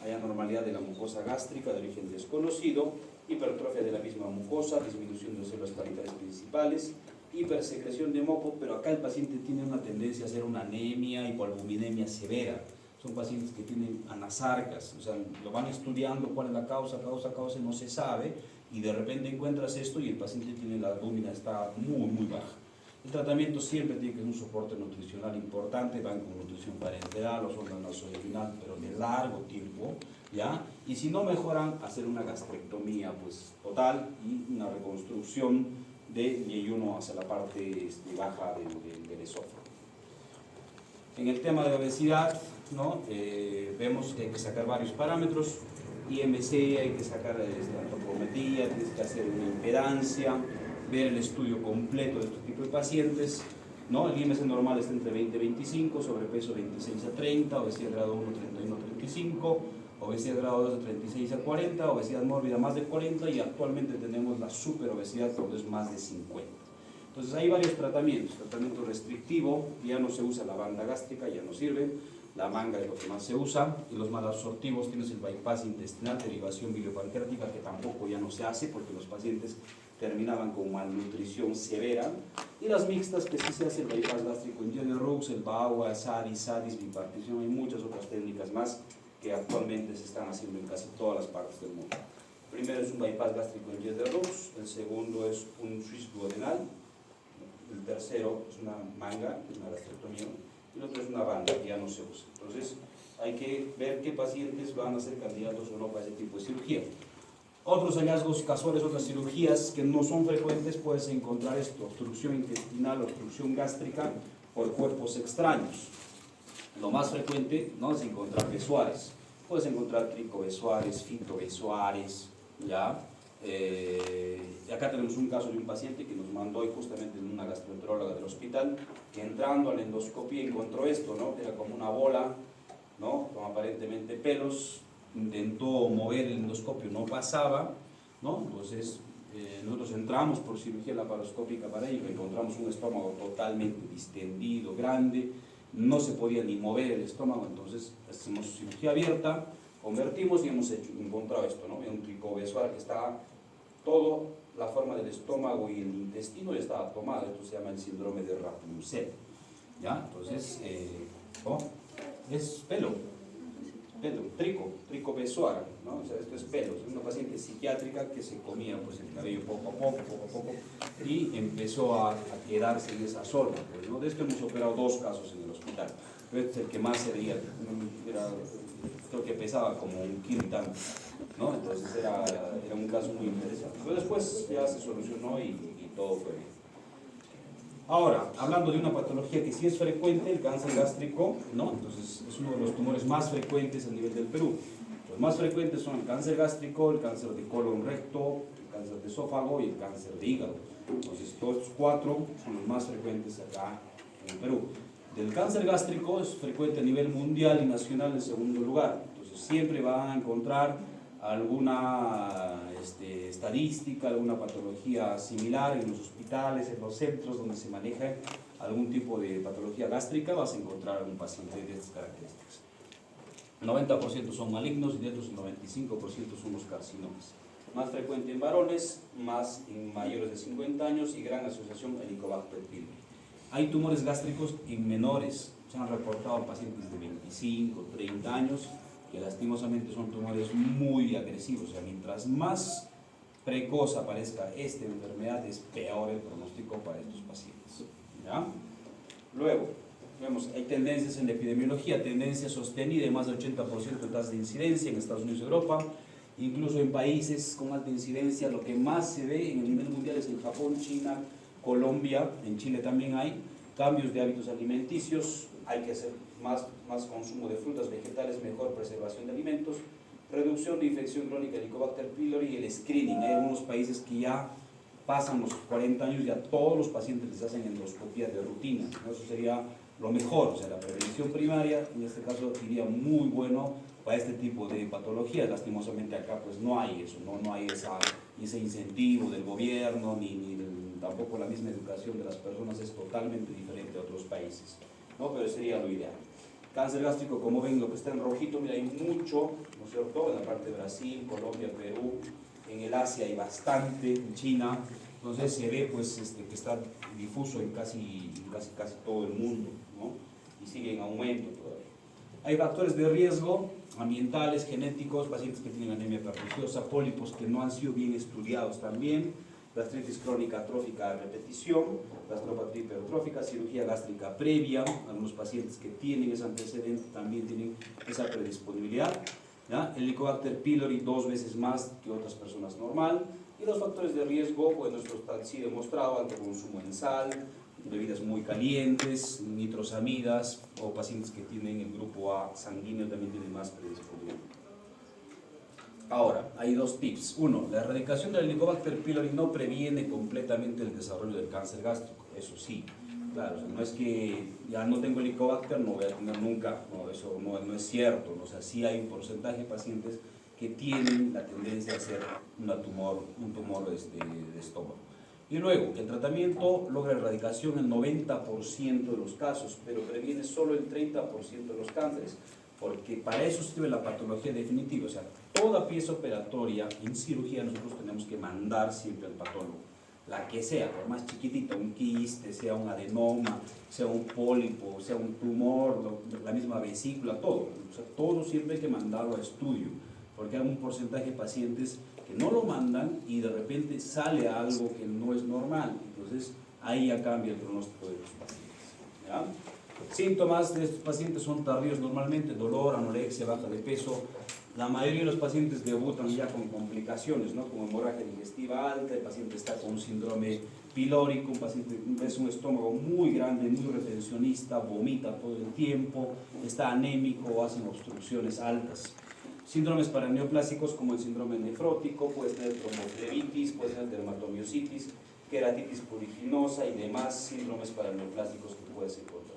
Hay anormalidad de la mucosa gástrica de origen desconocido, hipertrofia de la misma mucosa, disminución de células parietalles principales, hipersecreción de moco, pero acá el paciente tiene una tendencia a hacer una anemia, hipoalbuminemia severa. Son pacientes que tienen anasarcas, o sea, lo van estudiando cuál es la causa, no se sabe, y de repente encuentras esto y el paciente tiene la albúmina, está muy baja. El tratamiento siempre tiene que ser un soporte nutricional importante, van con nutrición parenteral o sonda nasovaginal, pero de largo tiempo, ¿ya? Y si no mejoran, hacer una gastrectomía pues, total y una reconstrucción de yeyuno hacia la parte baja del esófago. En el tema de obesidad, ¿no? Vemos que hay que sacar varios parámetros, IMC, hay que sacar antropometría, tienes que hacer una impedancia, ver el estudio completo de este tipo de pacientes, ¿no? El IMC normal está entre 20 y 25, sobrepeso 26 a 30, obesidad grado 1, 31 a 35, obesidad grado 2 de 36 a 40, obesidad mórbida más de 40 y actualmente tenemos la superobesidad cuando es más de 50. Entonces hay varios tratamientos. Tratamiento restrictivo, ya no se usa la banda gástrica, ya no sirve, la manga es lo que más se usa, y los malabsortivos tienes el bypass intestinal, derivación biliopancreática, que tampoco ya no se hace porque los pacientes terminaban con malnutrición severa, y las mixtas que sí se hace el bypass gástrico en Jeder-Rux, el BAUA, SADIS, bipartición, hay muchas otras técnicas más que actualmente se están haciendo en casi todas las partes del mundo. Primero es un bypass gástrico en Jeder-Rux, el segundo es un Swiss duodenal, el tercero es una manga, que es una gastrectomía, y el otro es una banda, que ya no se usa. Entonces hay que ver qué pacientes van a ser candidatos o no para ese tipo de cirugía. Otros hallazgos casuales, otras cirugías que no son frecuentes, puedes encontrar esto: obstrucción intestinal, obstrucción gástrica por cuerpos extraños. Lo más frecuente no es encontrar besoares. Puedes encontrar tricobesoares, fitobesoares, ¿ya? Acá tenemos un caso de un paciente que nos mandó hoy justamente en una gastroenteróloga del hospital, que entrando a la endoscopía encontró esto, ¿no? Era como una bola, ¿no? Con aparentemente pelos. Intentó mover el endoscopio, no pasaba, ¿no? Entonces nosotros entramos por cirugía laparoscópica para ello, encontramos un estómago totalmente distendido, grande, no se podía ni mover el estómago. Entonces hacemos cirugía abierta, convertimos y hemos encontrado esto, ¿no? Un tricobesoar que está toda la forma del estómago y el intestino estaba tomado. Esto se llama el síndrome de Rapunzel, ¿ya? Entonces, ¿cómo? Es pelo, tricobesoar, ¿no? O sea, esto es pelo. Es una paciente psiquiátrica que se comía pues el cabello poco a poco, y empezó a quedarse en esa zona, pues, ¿no? De esto hemos operado 2 casos en el hospital. Este es el que más se veía, creo que pesaba como 1 kilo y tanto, ¿no? Entonces era un caso muy interesante. Pero después ya se solucionó y todo fue bien. Ahora, hablando de una patología que sí es frecuente, el cáncer gástrico, ¿no? Entonces es uno de los tumores más frecuentes a nivel del Perú. Los más frecuentes son el cáncer gástrico, el cáncer de colon recto, el cáncer de esófago y el cáncer de hígado. Entonces todos estos 4 son los más frecuentes acá en el Perú. Del cáncer gástrico es frecuente a nivel mundial y nacional en segundo lugar. Entonces siempre van a encontrar alguna estadística, alguna patología similar en los hospitales, en los centros donde se maneja algún tipo de patología gástrica. Vas a encontrar algún paciente de estas características. El 90% son malignos y de estos el 95% son los carcinomas. Más frecuente en varones, más en mayores de 50 años y gran asociación Helicobacter pylori. Hay tumores gástricos en menores, se han reportado pacientes de 25, 30 años, que lastimosamente son tumores muy agresivos. O sea, mientras más precoz aparezca esta enfermedad, es peor el pronóstico para estos pacientes, ¿ya? Luego, vemos, hay tendencias en la epidemiología, tendencia sostenida de más del 80% de tasa de incidencia en Estados Unidos y Europa, incluso en países con alta incidencia. Lo que más se ve en el nivel mundial es en Japón, China, Colombia, en Chile también hay cambios de hábitos alimenticios. Hay que hacer más consumo de frutas, vegetales, mejor preservación de alimentos, reducción de infección crónica de Helicobacter pylori y el screening. Hay algunos países que ya pasan los 40 años, ya todos los pacientes les hacen endoscopía de rutina, ¿no? Eso sería lo mejor. O sea, la prevención primaria, en este caso, sería muy bueno para este tipo de patologías. Lastimosamente acá pues no hay eso, no hay ese incentivo del gobierno, tampoco la misma educación de las personas. Es totalmente diferente a otros países, ¿no? Pero sería lo ideal. Cáncer gástrico, como ven, lo que está en rojito, mira, hay mucho, ¿no es cierto?, en la parte de Brasil, Colombia, Perú, en el Asia hay bastante, en China. Entonces se ve pues que está difuso en casi todo el mundo, ¿no? Y sigue en aumento todavía. Hay factores de riesgo ambientales, genéticos, pacientes que tienen anemia perniciosa, pólipos que no han sido bien estudiados también, gastritis crónica atrófica a repetición, gastropatía hipertrófica, cirugía gástrica previa. Algunos pacientes que tienen ese antecedente también tienen esa predisponibilidad, ¿ya? El Helicobacter pylori 2 veces más que otras personas normal. Y los factores de riesgo, bueno, esto está sí demostrado: alto consumo en sal, bebidas muy calientes, nitrosamidas, o pacientes que tienen el grupo A sanguíneo también tienen más predisponibilidad. Ahora, hay 2 tips. Uno, la erradicación del Helicobacter pylori no previene completamente el desarrollo del cáncer gástrico, eso sí. Claro, o sea, no es que ya no tengo Helicobacter, no voy a tener nunca, no, eso no es cierto, ¿no? O sea, sí hay un porcentaje de pacientes que tienen la tendencia a ser un tumor de estómago. Y luego, el tratamiento logra erradicación en el 90% de los casos, pero previene solo el 30% de los cánceres, porque para eso sirve la patología definitiva. O sea, toda pieza operatoria en cirugía nosotros tenemos que mandar siempre al patólogo, la que sea, por más chiquitita, un quiste, sea un adenoma, sea un pólipo, sea un tumor, la misma vesícula, todo. O sea, todo siempre hay que mandarlo a estudio, porque hay un porcentaje de pacientes que no lo mandan y de repente sale algo que no es normal. Entonces ahí ya cambia el pronóstico de los pacientes, ¿ya? Síntomas de estos pacientes son tardíos normalmente: dolor, anorexia, baja de peso, La mayoría de los pacientes debutan ya con complicaciones, ¿no? Como hemorragia digestiva alta, el paciente está con síndrome pilórico, un paciente es un estómago muy grande, muy retencionista, vomita todo el tiempo, está anémico, hacen obstrucciones altas. Síndromes paraneoplásicos como el síndrome nefrótico, puede tener tromboflebitis, puede tener dermatomiositis, queratitis puriginosa y demás síndromes paraneoplásicos que puedes encontrar.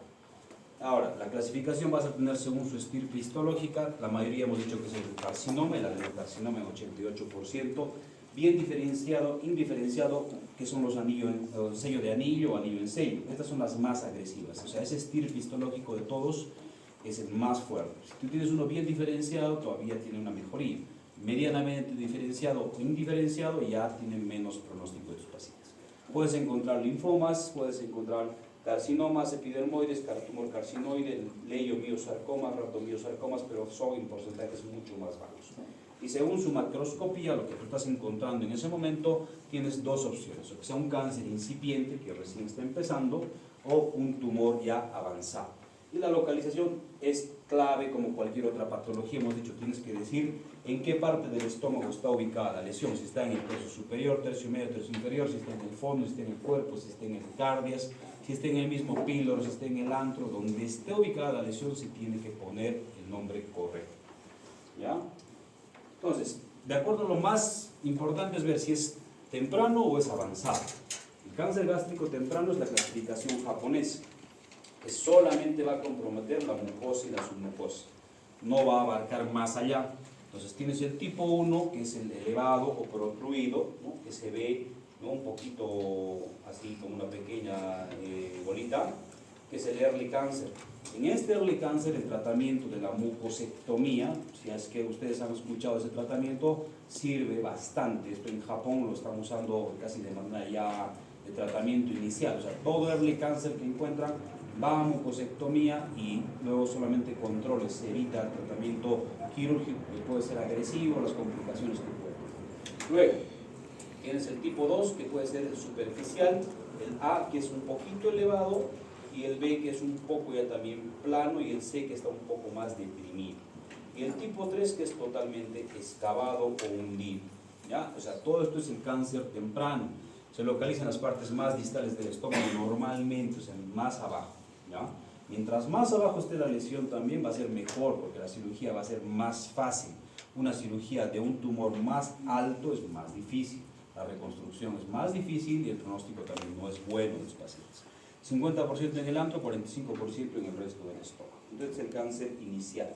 Ahora, la clasificación vas a tener según su estirpe histológica. La mayoría hemos dicho que es el carcinoma, el adenocarcinoma en 88%, bien diferenciado, indiferenciado, que son los anillos, sello de anillo o anillo en sello. Estas son las más agresivas, o sea, ese estirpe histológico de todos es el más fuerte. Si tú tienes uno bien diferenciado, todavía tiene una mejoría. Medianamente diferenciado o indiferenciado, ya tiene menos pronóstico de tus pacientes. Puedes encontrar linfomas, puedes encontrar carcinomas, epidermoides, tumor carcinoide, leiomiosarcomas, rhabdomiosarcomas, pero son en porcentajes mucho más bajos. Y según su macroscopía, lo que tú estás encontrando en ese momento, tienes dos opciones, o que sea un cáncer incipiente, que recién está empezando, o un tumor ya avanzado. Y la localización es clave como cualquier otra patología. Hemos dicho, tienes que decir en qué parte del estómago está ubicada la lesión, si está en el tercio superior, tercio medio, tercio inferior, si está en el fondo, si está en el cuerpo, si está en el cardias, si está en el mismo píloro, si está en el antro, donde esté ubicada la lesión se tiene que poner el nombre correcto. ¿Ya? Entonces, de acuerdo, lo más importante es ver si es temprano o es avanzado. El cáncer gástrico temprano es la clasificación japonesa, que solamente va a comprometer la mucosa y la submucosa, no va a abarcar más allá. Entonces tienes el tipo 1, que es el elevado o protruido, ¿no? Que se ve, ¿no? Un poquito así como una pequeña bolita, que es el early cancer. En este early cancer el tratamiento de la mucosectomía, si es que ustedes han escuchado ese tratamiento, sirve bastante. Esto en Japón lo están usando casi de manera ya de tratamiento inicial. O sea, todo early cancer que encuentran va a mucosectomía y luego solamente controles, se evita el tratamiento quirúrgico que puede ser agresivo, las complicaciones que puede. Luego, tienes el tipo 2 que puede ser superficial, el A que es un poquito elevado y el B que es un poco ya también plano y el C que está un poco más deprimido. Y el tipo 3 que es totalmente excavado o hundido. ¿Ya? O sea, todo esto es el cáncer temprano. Se localiza en las partes más distales del estómago normalmente, o sea, más abajo. ¿Ya? Mientras más abajo esté la lesión también va a ser mejor porque la cirugía va a ser más fácil. Una cirugía de un tumor más alto es más difícil, la reconstrucción es más difícil y el pronóstico también no es bueno en los pacientes. 50% en el antro, 45% en el resto del estómago. Entonces el cáncer inicial.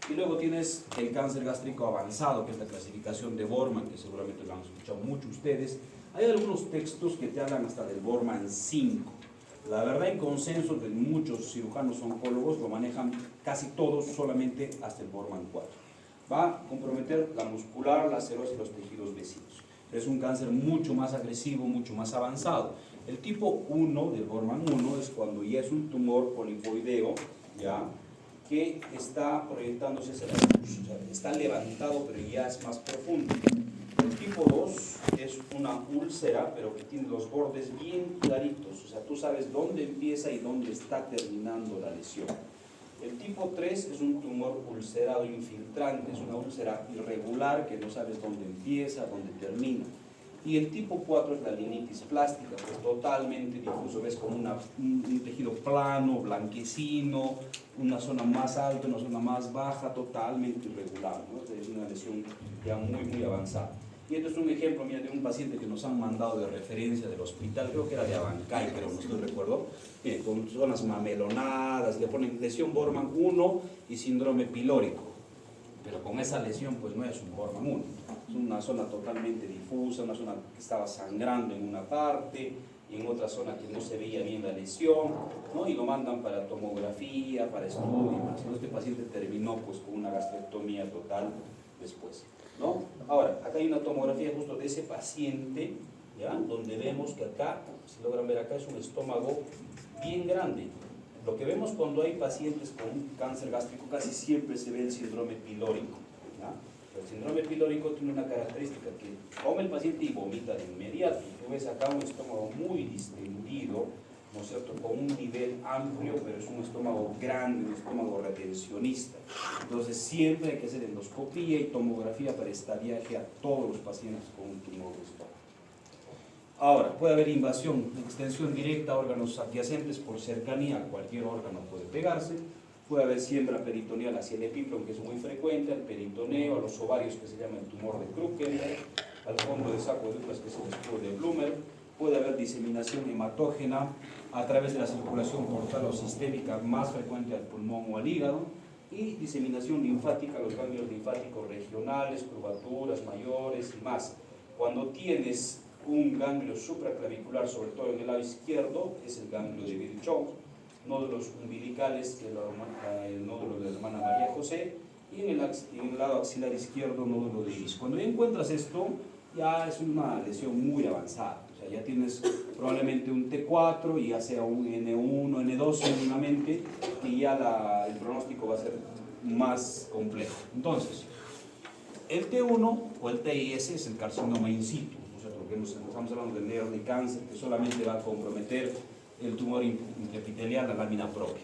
Y luego tienes el cáncer gástrico avanzado, que es la clasificación de Borman, que seguramente lo han escuchado mucho ustedes. Hay algunos textos que te hablan hasta del Borman 5. La verdad, en consenso de muchos cirujanos oncólogos, lo manejan casi todos solamente hasta el Borman 4. Va a comprometer la muscular, la serosa y los tejidos vecinos. Es un cáncer mucho más agresivo, mucho más avanzado. El tipo 1 del Borman 1 es cuando ya es un tumor polipoideo, ¿ya? Que está proyectándose hacia la luz, o sea, está levantado pero ya es más profundo. El tipo 2 es una úlcera, pero que tiene los bordes bien claritos, o sea, tú sabes dónde empieza y dónde está terminando la lesión. El tipo 3 es un tumor ulcerado infiltrante, es una úlcera irregular que no sabes dónde empieza, dónde termina. Y el tipo 4 es la linitis plástica, que es totalmente difuso, ves como un tejido plano, blanquecino, una zona más alta, una zona más baja, totalmente irregular, ¿no? Es una lesión ya muy avanzada. Y esto es un ejemplo, mira, de un paciente que nos han mandado de referencia del hospital, creo que era de Abancay, pero no estoy recuerdo, con zonas mamelonadas, le ponen lesión Borman 1 y síndrome pilórico, pero con esa lesión pues no es un Borman 1, es una zona totalmente difusa, una zona que estaba sangrando en una parte y en otra zona que no se veía bien la lesión, ¿no? Y lo mandan para tomografía, para estudio y más, ¿no? Este paciente terminó pues con una gastrectomía total después, ¿no? Ahora, acá hay una tomografía justo de ese paciente, ¿ya? Donde vemos que acá, si logran ver acá, es un estómago bien grande. Lo que vemos cuando hay pacientes con cáncer gástrico, casi siempre se ve el síndrome pilórico, ¿ya? El síndrome pilórico tiene una característica que come el paciente y vomita de inmediato. Tú ves acá un estómago muy distendido, ¿no es cierto?, con un nivel amplio, pero es un estómago grande, un estómago retencionista. Entonces siempre hay que hacer endoscopía y tomografía para estadiaje a todos los pacientes con un tumor de estómago. Ahora, puede haber invasión, extensión directa a órganos adyacentes por cercanía, a cualquier órgano puede pegarse. Puede haber siembra peritoneal hacia el epíplomo, que es muy frecuente, al peritoneo, a los ovarios, que se llama el tumor de Krukenberg, al fondo de saco de Douglas, que es el escudo de Blumer. Puede haber diseminación hematógena a través de la circulación portal o sistémica, más frecuente al pulmón o al hígado, y diseminación linfática a los ganglios linfáticos regionales, curvaturas mayores y más. Cuando tienes un ganglio supraclavicular, sobre todo en el lado izquierdo, es el ganglio de Virchow, nódulos umbilicales, que es el nódulo de la hermana María José, y en el lado axilar izquierdo, nódulo de Iris. Cuando ya encuentras esto, ya es una lesión muy avanzada. O sea, ya tienes probablemente un T4 y ya sea un N1, N2 mínimamente, y ya el pronóstico va a ser más complejo. Entonces, el T1 o el TIS es el carcinoma in situ. O sea, lo que estamos hablando del early cáncer, que solamente va a comprometer el tumor intraepitelial, la lámina propia.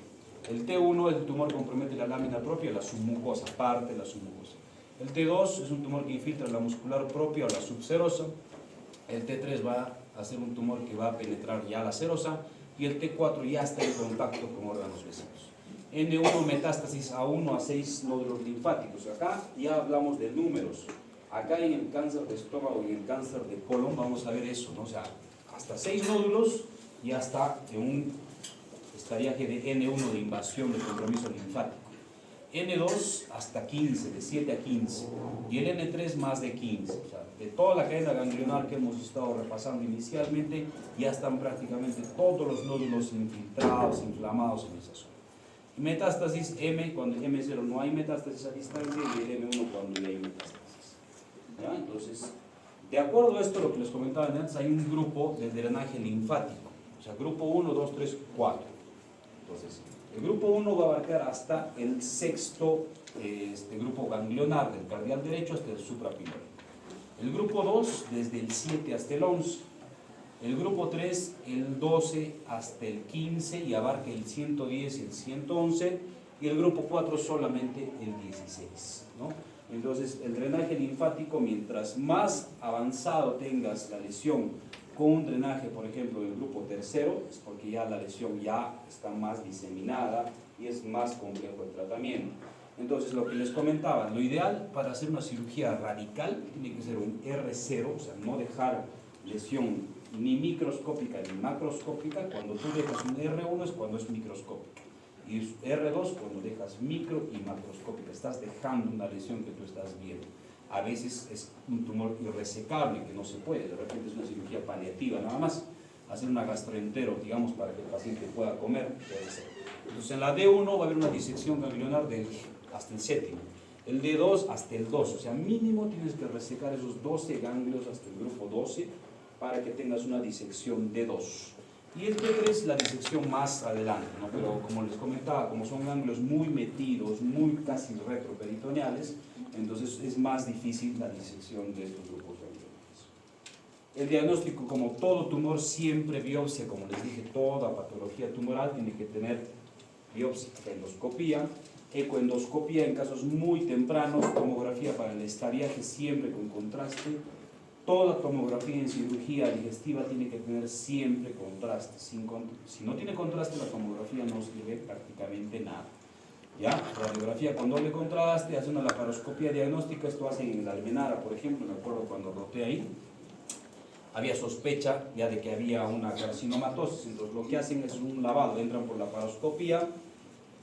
El T1 es el tumor que compromete la lámina propia, la submucosa, parte de la submucosa. El T2 es un tumor que infiltra la muscular propia o la subserosa. El T3 va a ser un tumor que va a penetrar ya la serosa. Y el T4 ya está en contacto con órganos vecinos. N1, metástasis a 1 a 6 nódulos linfáticos. Acá ya hablamos de números. Acá en el cáncer de estómago y el cáncer de colon vamos a ver eso, ¿no? O sea, hasta 6 nódulos ya está en un estadiaje de N1 de invasión de compromiso linfático. N2 hasta 15, de 7 a 15, y el N3 más de 15. O sea, de toda la cadena ganglionar que hemos estado repasando inicialmente, ya están prácticamente todos los nódulos infiltrados, inflamados en esa zona. Y metástasis M, cuando en M0 no hay metástasis a distancia, y el M1 cuando ya hay metástasis. ¿Ya? Entonces, de acuerdo a esto, lo que les comentaba antes, hay un grupo de drenaje linfático. O sea, grupo 1, 2, 3, 4. Entonces, el grupo 1 va a abarcar hasta el sexto grupo ganglionar, del cardial derecho hasta el suprapilar. El grupo 2, desde el 7 hasta el 11. El grupo 3, el 12 hasta el 15 y abarca el 110 y el 111. Y el grupo 4 solamente el 16, ¿no? Entonces, el drenaje linfático, mientras más avanzado tengas la lesión con un drenaje, por ejemplo, del grupo tercero, es porque ya la lesión ya está más diseminada y es más complejo el tratamiento. Entonces, lo que les comentaba, lo ideal para hacer una cirugía radical tiene que ser un R0, o sea, no dejar lesión ni microscópica ni macroscópica. Cuando tú dejas un R1 es cuando es microscópica. Y R2 cuando dejas micro y macroscópica. Estás dejando una lesión que tú estás viendo. A veces es un tumor irresecable que no se puede, de repente es una cirugía paliativa nada más, hacer una gastroentero, digamos, para que el paciente pueda comer, puede ser. Entonces en la D1 va a haber una disección ganglionar hasta el séptimo, el D2 hasta el 2, o sea, mínimo tienes que resecar esos 12 ganglios hasta el grupo 12 para que tengas una disección D2. Y el T3 la disección más adelante, ¿no? Pero como les comentaba, como son ganglios muy metidos, muy casi retroperitoneales, entonces es más difícil la disección de estos grupos ganglionares. El diagnóstico, como todo tumor, siempre biopsia, como les dije, toda patología tumoral tiene que tener biopsia, endoscopía, ecoendoscopía en casos muy tempranos, tomografía para el estadiaje siempre con contraste. Toda tomografía en cirugía digestiva tiene que tener siempre contraste. Si no tiene contraste, la tomografía no sirve prácticamente nada. ¿Ya? Radiografía con doble contraste, hace una laparoscopía diagnóstica, esto hacen en la Almenara, por ejemplo, me acuerdo cuando roté ahí, había sospecha ya de que había una carcinomatosis, entonces lo que hacen es un lavado, entran por la laparoscopía,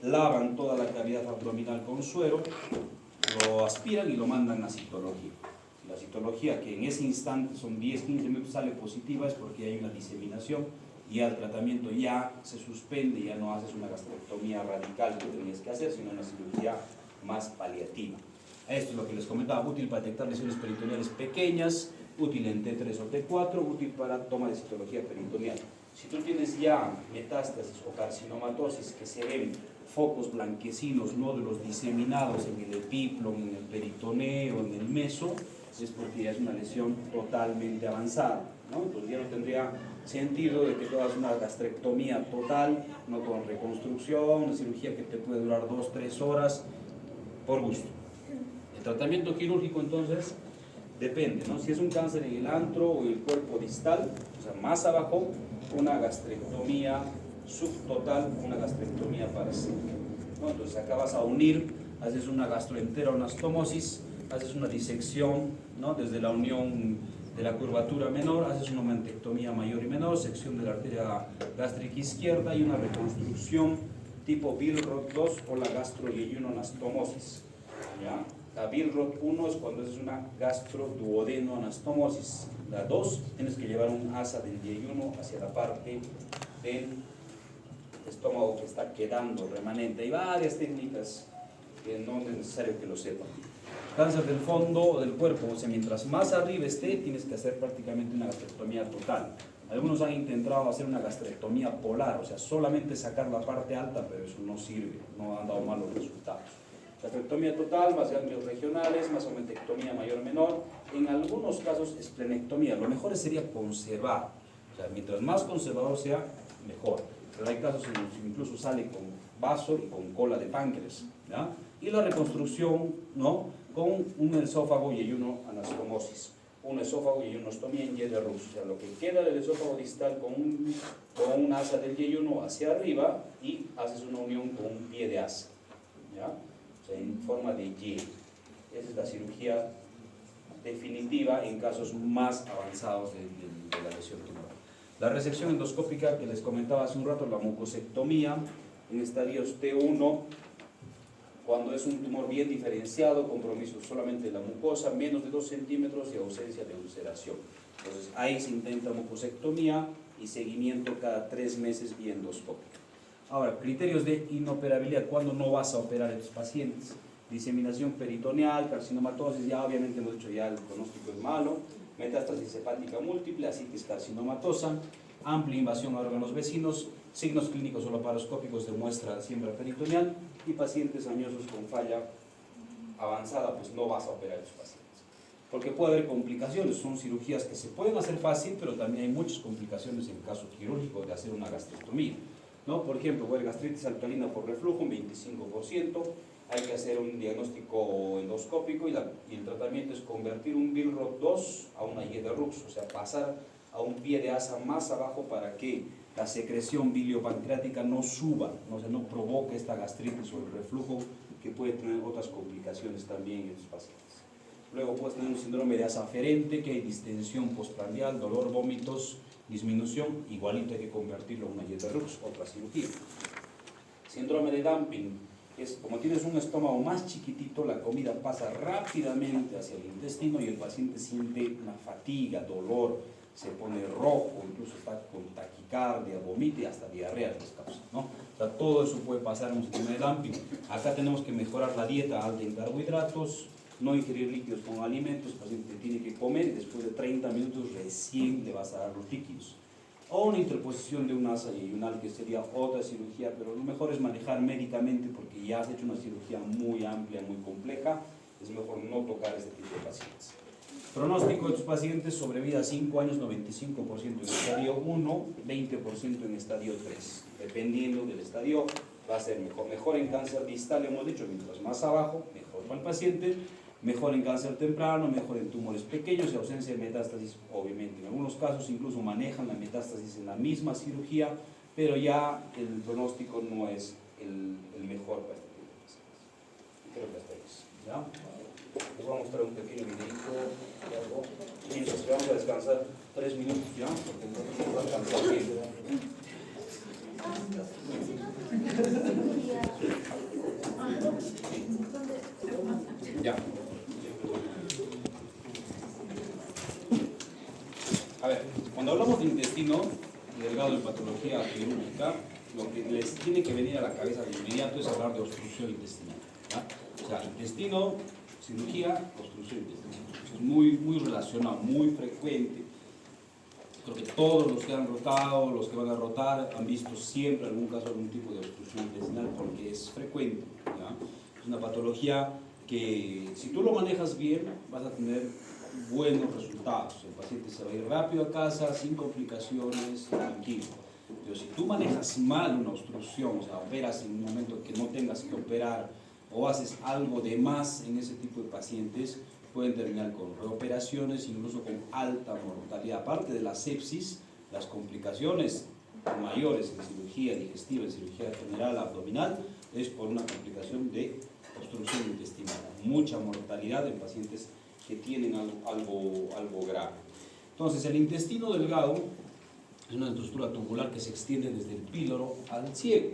lavan toda la cavidad abdominal con suero, lo aspiran y lo mandan a citología. La citología, que en ese instante son 10-15 minutos, sale positiva, es porque hay una diseminación y el tratamiento ya se suspende, ya no haces una gastrectomía radical que tenías que hacer, sino una cirugía más paliativa. Esto es lo que les comentaba, útil para detectar lesiones peritoneales pequeñas, útil en T3 o T4, útil para toma de citología peritoneal. Si tú tienes ya metástasis o carcinomatosis que se ven focos blanquecinos, nódulos diseminados en el epíplomo, en el peritoneo, en el meso, es porque ya es una lesión totalmente avanzada, ¿no? Entonces ya no tendría sentido de que tú hagas una gastrectomía total, no con reconstrucción, una cirugía que te puede durar 2-3 horas, por gusto. El tratamiento quirúrgico entonces depende, ¿no? Si es un cáncer en el antro o el cuerpo distal, o sea, más abajo, una gastrectomía subtotal, una gastrectomía parcial, ¿no? Entonces acá vas a unir, haces una gastroenteroanastomosis, haces una disección, ¿no? Desde la unión de la curvatura menor, haces una mantectomía mayor y menor, sección de la arteria gástrica izquierda y una reconstrucción tipo Billroth 2 o la gastroyeyunoanastomosis, ¿ya? La Billroth 1 es cuando es una gastroduodenoanastomosis. La 2 tienes que llevar un asa del yeyuno hacia la parte del estómago que está quedando remanente. Hay varias técnicas que no es necesario que lo sepan. Cáncer del fondo o del cuerpo, o sea, mientras más arriba esté, tienes que hacer prácticamente una gastrectomía total. Algunos han intentado hacer una gastrectomía polar, o sea, solamente sacar la parte alta, pero eso no sirve, no han dado malos resultados. Gastrectomía total, más ganglios regionales, más omentectomía mayor o menor, en algunos casos esplenectomía. Lo mejor sería conservar, o sea, mientras más conservador sea, mejor. Pero hay casos en los que incluso sale con vaso y con cola de páncreas, ¿ya? Y la reconstrucción, ¿no? Con un esófago yeyunoanastomosis, un esófago yeyunostomía en Y de Rux, o sea, lo que queda del esófago distal con un asa del yeyuno hacia arriba y haces una unión con un pie de asa, ¿ya? O sea, en forma de Y. Esa es la cirugía definitiva en casos más avanzados de la lesión tumoral. La resección endoscópica que les comentaba hace un rato, la mucosectomía en estadios T1, cuando es un tumor bien diferenciado, compromiso solamente de la mucosa, menos de 2 centímetros y ausencia de ulceración. Entonces ahí se intenta mucosectomía y seguimiento cada 3 meses vía endoscópica. Ahora, criterios de inoperabilidad, ¿cuándo no vas a operar a estos pacientes? Diseminación peritoneal, carcinomatosis, ya obviamente hemos dicho ya el pronóstico es malo, metástasis hepática múltiple, asitis carcinomatosa, amplia invasión a órganos vecinos, signos clínicos holoparoscópicos de muestra siembra peritoneal y pacientes añosos con falla avanzada, pues no vas a operar a esos pacientes. Porque puede haber complicaciones, son cirugías que se pueden hacer fácil, pero también hay muchas complicaciones en caso quirúrgico de hacer una gastrectomía, ¿no? Por ejemplo, gastritis alcalina por reflujo, un 25%, hay que hacer un diagnóstico endoscópico y el tratamiento es convertir un Billroth 2 a una Y de Rux, o sea, pasar a un pie de asa más abajo para que la secreción biliopancreática no suba, o sea, no provoque esta gastritis o el reflujo que puede tener otras complicaciones también en estos pacientes. Luego puedes tener un síndrome de asa aferente, que hay distensión postprandial, dolor, vómitos, disminución, igualito hay que convertirlo en una Y de Rux, otra cirugía. Síndrome de dumping, es como tienes un estómago más chiquitito, la comida pasa rápidamente hacia el intestino y el paciente siente una fatiga, dolor, se pone rojo, incluso está con taquicardia, vomita y hasta diarrea les causa, ¿no? O sea, todo eso puede pasar en un sistema de dumping. Acá tenemos que mejorar la dieta alta en carbohidratos, no ingerir líquidos con alimentos, el paciente tiene que comer y después de 30 minutos recién le vas a dar los líquidos. O una interposición de un asa yeyunal, que sería otra cirugía, pero lo mejor es manejar médicamente porque ya has hecho una cirugía muy amplia, muy compleja, es mejor no tocar este tipo de pacientes. Pronóstico de estos pacientes: sobrevida 5 años, 95% en estadio 1, 20% en estadio 3. Dependiendo del estadio, va a ser mejor. Mejor en cáncer distal, hemos dicho, mientras más abajo, mejor para el paciente. Mejor en cáncer temprano, mejor en tumores pequeños y ausencia de metástasis, obviamente. En algunos casos incluso manejan la metástasis en la misma cirugía, pero ya el pronóstico no es el mejor para este tipo de pacientes. Creo que hasta ahí es, ¿ya? Les voy a mostrar un pequeño videito de algo. Mientras que vamos a descansar 3 minutos ya, porque no va a cansar bien. Ya. A ver, cuando hablamos de intestino delgado en patología quirúrgica, lo que les tiene que venir a la cabeza de inmediato es hablar de obstrucción intestinal, ¿ya? O sea, intestino, cirugía, obstrucción intestinal. Es muy relacionado, muy frecuente. Creo que todos los que han rotado, los que van a rotar, han visto siempre algún caso, algún tipo de obstrucción intestinal, porque es frecuente, ¿ya? Es una patología que, si tú lo manejas bien, vas a tener buenos resultados. El paciente se va a ir rápido a casa, sin complicaciones, tranquilo. Pero si tú manejas mal una obstrucción, o sea, operas en un momento que no tengas que operar o haces algo de más en ese tipo de pacientes, pueden terminar con reoperaciones, incluso con alta mortalidad. Aparte de la sepsis, las complicaciones mayores en cirugía digestiva, en cirugía general abdominal, es por una complicación de obstrucción intestinal. Mucha mortalidad en pacientes que tienen algo grave. Entonces, el intestino delgado es una estructura tubular que se extiende desde el píloro al ciego.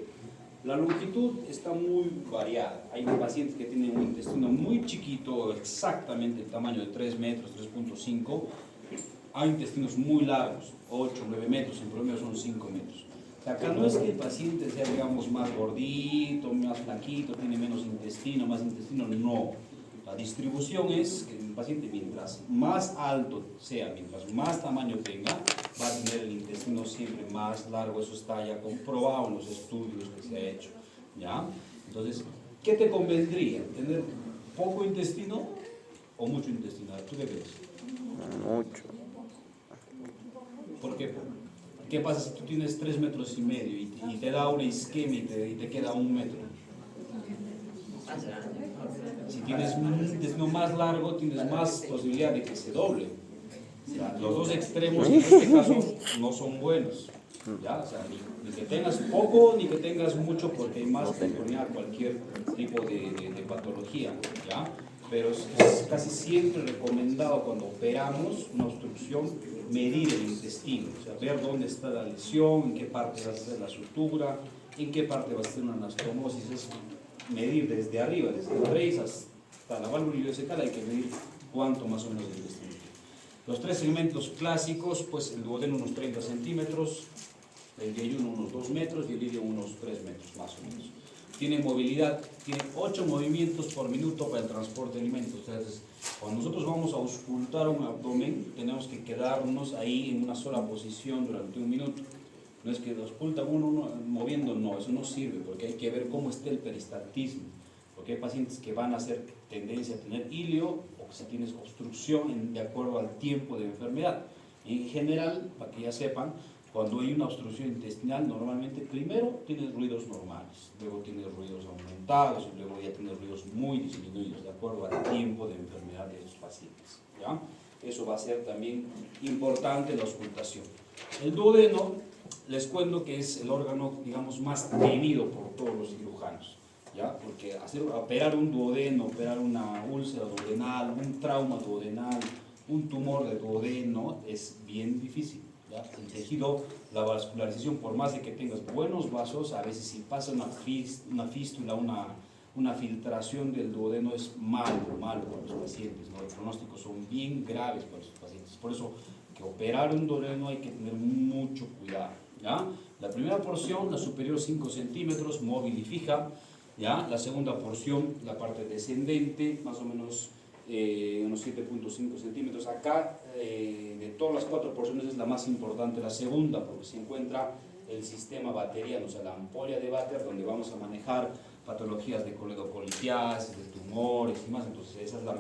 La longitud está muy variada. Hay pacientes que tienen un intestino muy chiquito, exactamente el tamaño de 3 metros, 3.5. Hay intestinos muy largos, 8, 9 metros, en promedio son 5 metros. Acá no es que el paciente sea, digamos, más gordito, más flaquito, tiene menos intestino, más intestino, no. La distribución es que el paciente, mientras más alto sea, mientras más tamaño tenga, va a tener el intestino siempre más largo. Eso está ya comprobado en los estudios que se ha hecho, ¿ya? Entonces, ¿qué te convendría? ¿Tener poco intestino o mucho intestino? ¿Tú qué crees? Mucho. ¿Por qué? ¿Qué pasa si tú tienes 3 metros y medio y te da una isquemia y te queda 1 metro? Si tienes un intestino más largo, tienes más posibilidad de que se doble. O sea, los dos extremos en este caso no son buenos. ¿Ya? O sea, ni que tengas poco ni que tengas mucho, porque hay más oportunidad a cualquier tipo de patología. ¿Ya? Pero es casi siempre recomendado cuando operamos una obstrucción medir el intestino, o sea, ver dónde está la lesión, en qué parte va a ser la sutura, en qué parte va a ser una anastomosis. Es medir desde arriba, desde el trace hasta la válvula ileocecal, hay que medir cuánto más o menos el intestino. Los 3 segmentos clásicos, pues el duodeno unos 30 centímetros, el yeyuno unos 2 metros y el ilio unos 3 metros más o menos. Tiene movilidad, tiene 8 movimientos por minuto para el transporte de alimentos. Entonces, cuando nosotros vamos a auscultar un abdomen, tenemos que quedarnos ahí en una sola posición durante 1 minuto. No es que lo ausculta uno moviendo, no, eso no sirve, porque hay que ver cómo está el peristaltismo. Porque hay pacientes que van a hacer tendencia a tener ilio o que si tienes obstrucción de acuerdo al tiempo de enfermedad. En general, para que ya sepan, cuando hay una obstrucción intestinal, normalmente primero tienes ruidos normales, luego tienes ruidos aumentados y luego ya tienes ruidos muy disminuidos, de acuerdo al tiempo de enfermedad de esos pacientes. ¿Ya? Eso va a ser también importante la auscultación. El duodeno, les cuento que es el órgano, digamos, más temido por todos los cirujanos. ¿Ya? Porque operar un duodeno, operar una úlcera duodenal, un trauma duodenal, un tumor de duodeno es bien difícil. ¿Ya? El tejido, la vascularización, por más de que tengas buenos vasos, a veces si pasa una fístula, una filtración del duodeno es malo para los pacientes, ¿no? Los pronósticos son bien graves para los pacientes. Por eso que operar un duodeno hay que tener mucho cuidado. ¿Ya? La primera porción, la superior 5 centímetros, móvil y fija. ¿Ya? La segunda porción, la parte descendente, más o menos unos 7.5 centímetros. Acá, de todas las 4 porciones, es la más importante, la segunda, porque se encuentra el sistema bacteriano, o sea, la ampolla de Vater, donde vamos a manejar patologías de coledocolitiasis, de tumores y más. Entonces, esa es la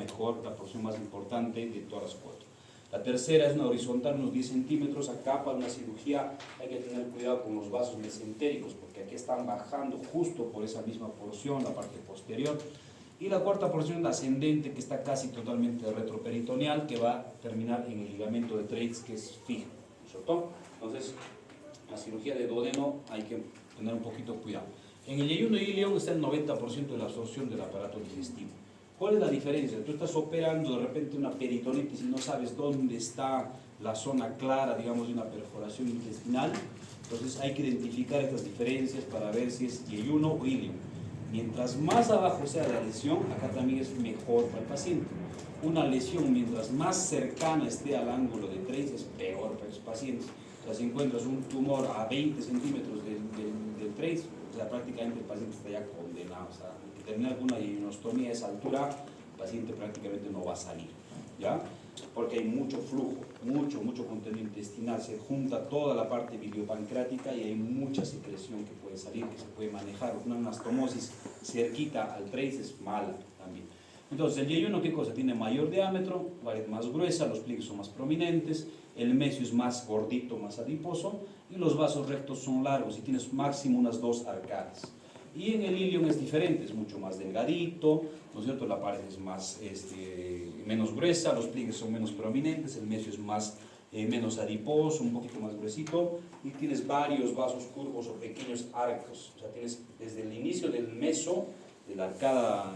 porción más importante de todas las 4. La tercera es una horizontal, unos 10 centímetros. Acá, para una cirugía, hay que tener cuidado con los vasos mesentéricos, porque aquí están bajando justo por esa misma porción, la parte posterior. Y la cuarta porción, la ascendente, que está casi totalmente retroperitoneal, que va a terminar en el ligamento de Treitz, que es fijo. ¿Cierto? Entonces, la cirugía de duodeno hay que tener un poquito cuidado. En el yeyuno y ilion está el 90% de la absorción del aparato digestivo. ¿Cuál es la diferencia? Tú estás operando de repente una peritonitis y no sabes dónde está la zona clara, digamos, de una perforación intestinal. Entonces hay que identificar estas diferencias para ver si es yeyuno o ilion. Mientras más abajo sea la lesión, acá también es mejor para el paciente. Una lesión, mientras más cercana esté al ángulo de Treitz, es peor para los pacientes. O sea, si encuentras un tumor a 20 centímetros del Treitz, o sea, prácticamente el paciente está ya condenado. O sea, que termina con una ienostomía a esa altura, el paciente prácticamente no va a salir. ¿Ya? Porque hay mucho flujo, mucho contenido intestinal, se junta toda la parte biliopancreática y hay mucha secreción que puede salir, que se puede manejar. Una anastomosis cerquita al Treitz es mala también. Entonces, el yeyuno, ¿qué cosa? Tiene mayor diámetro, pared más gruesa, los pliegues son más prominentes, el mesio es más gordito, más adiposo, y los vasos rectos son largos y tienes máximo unas 2 arcadas. Y en el ilion es diferente, es mucho más delgadito, ¿no es cierto? La pared es más, menos gruesa, los pliegues son menos prominentes, el mesio es más, menos adiposo, un poquito más gruesito, y tienes varios vasos curvos o pequeños arcos. O sea, tienes desde el inicio del meso, de la arcada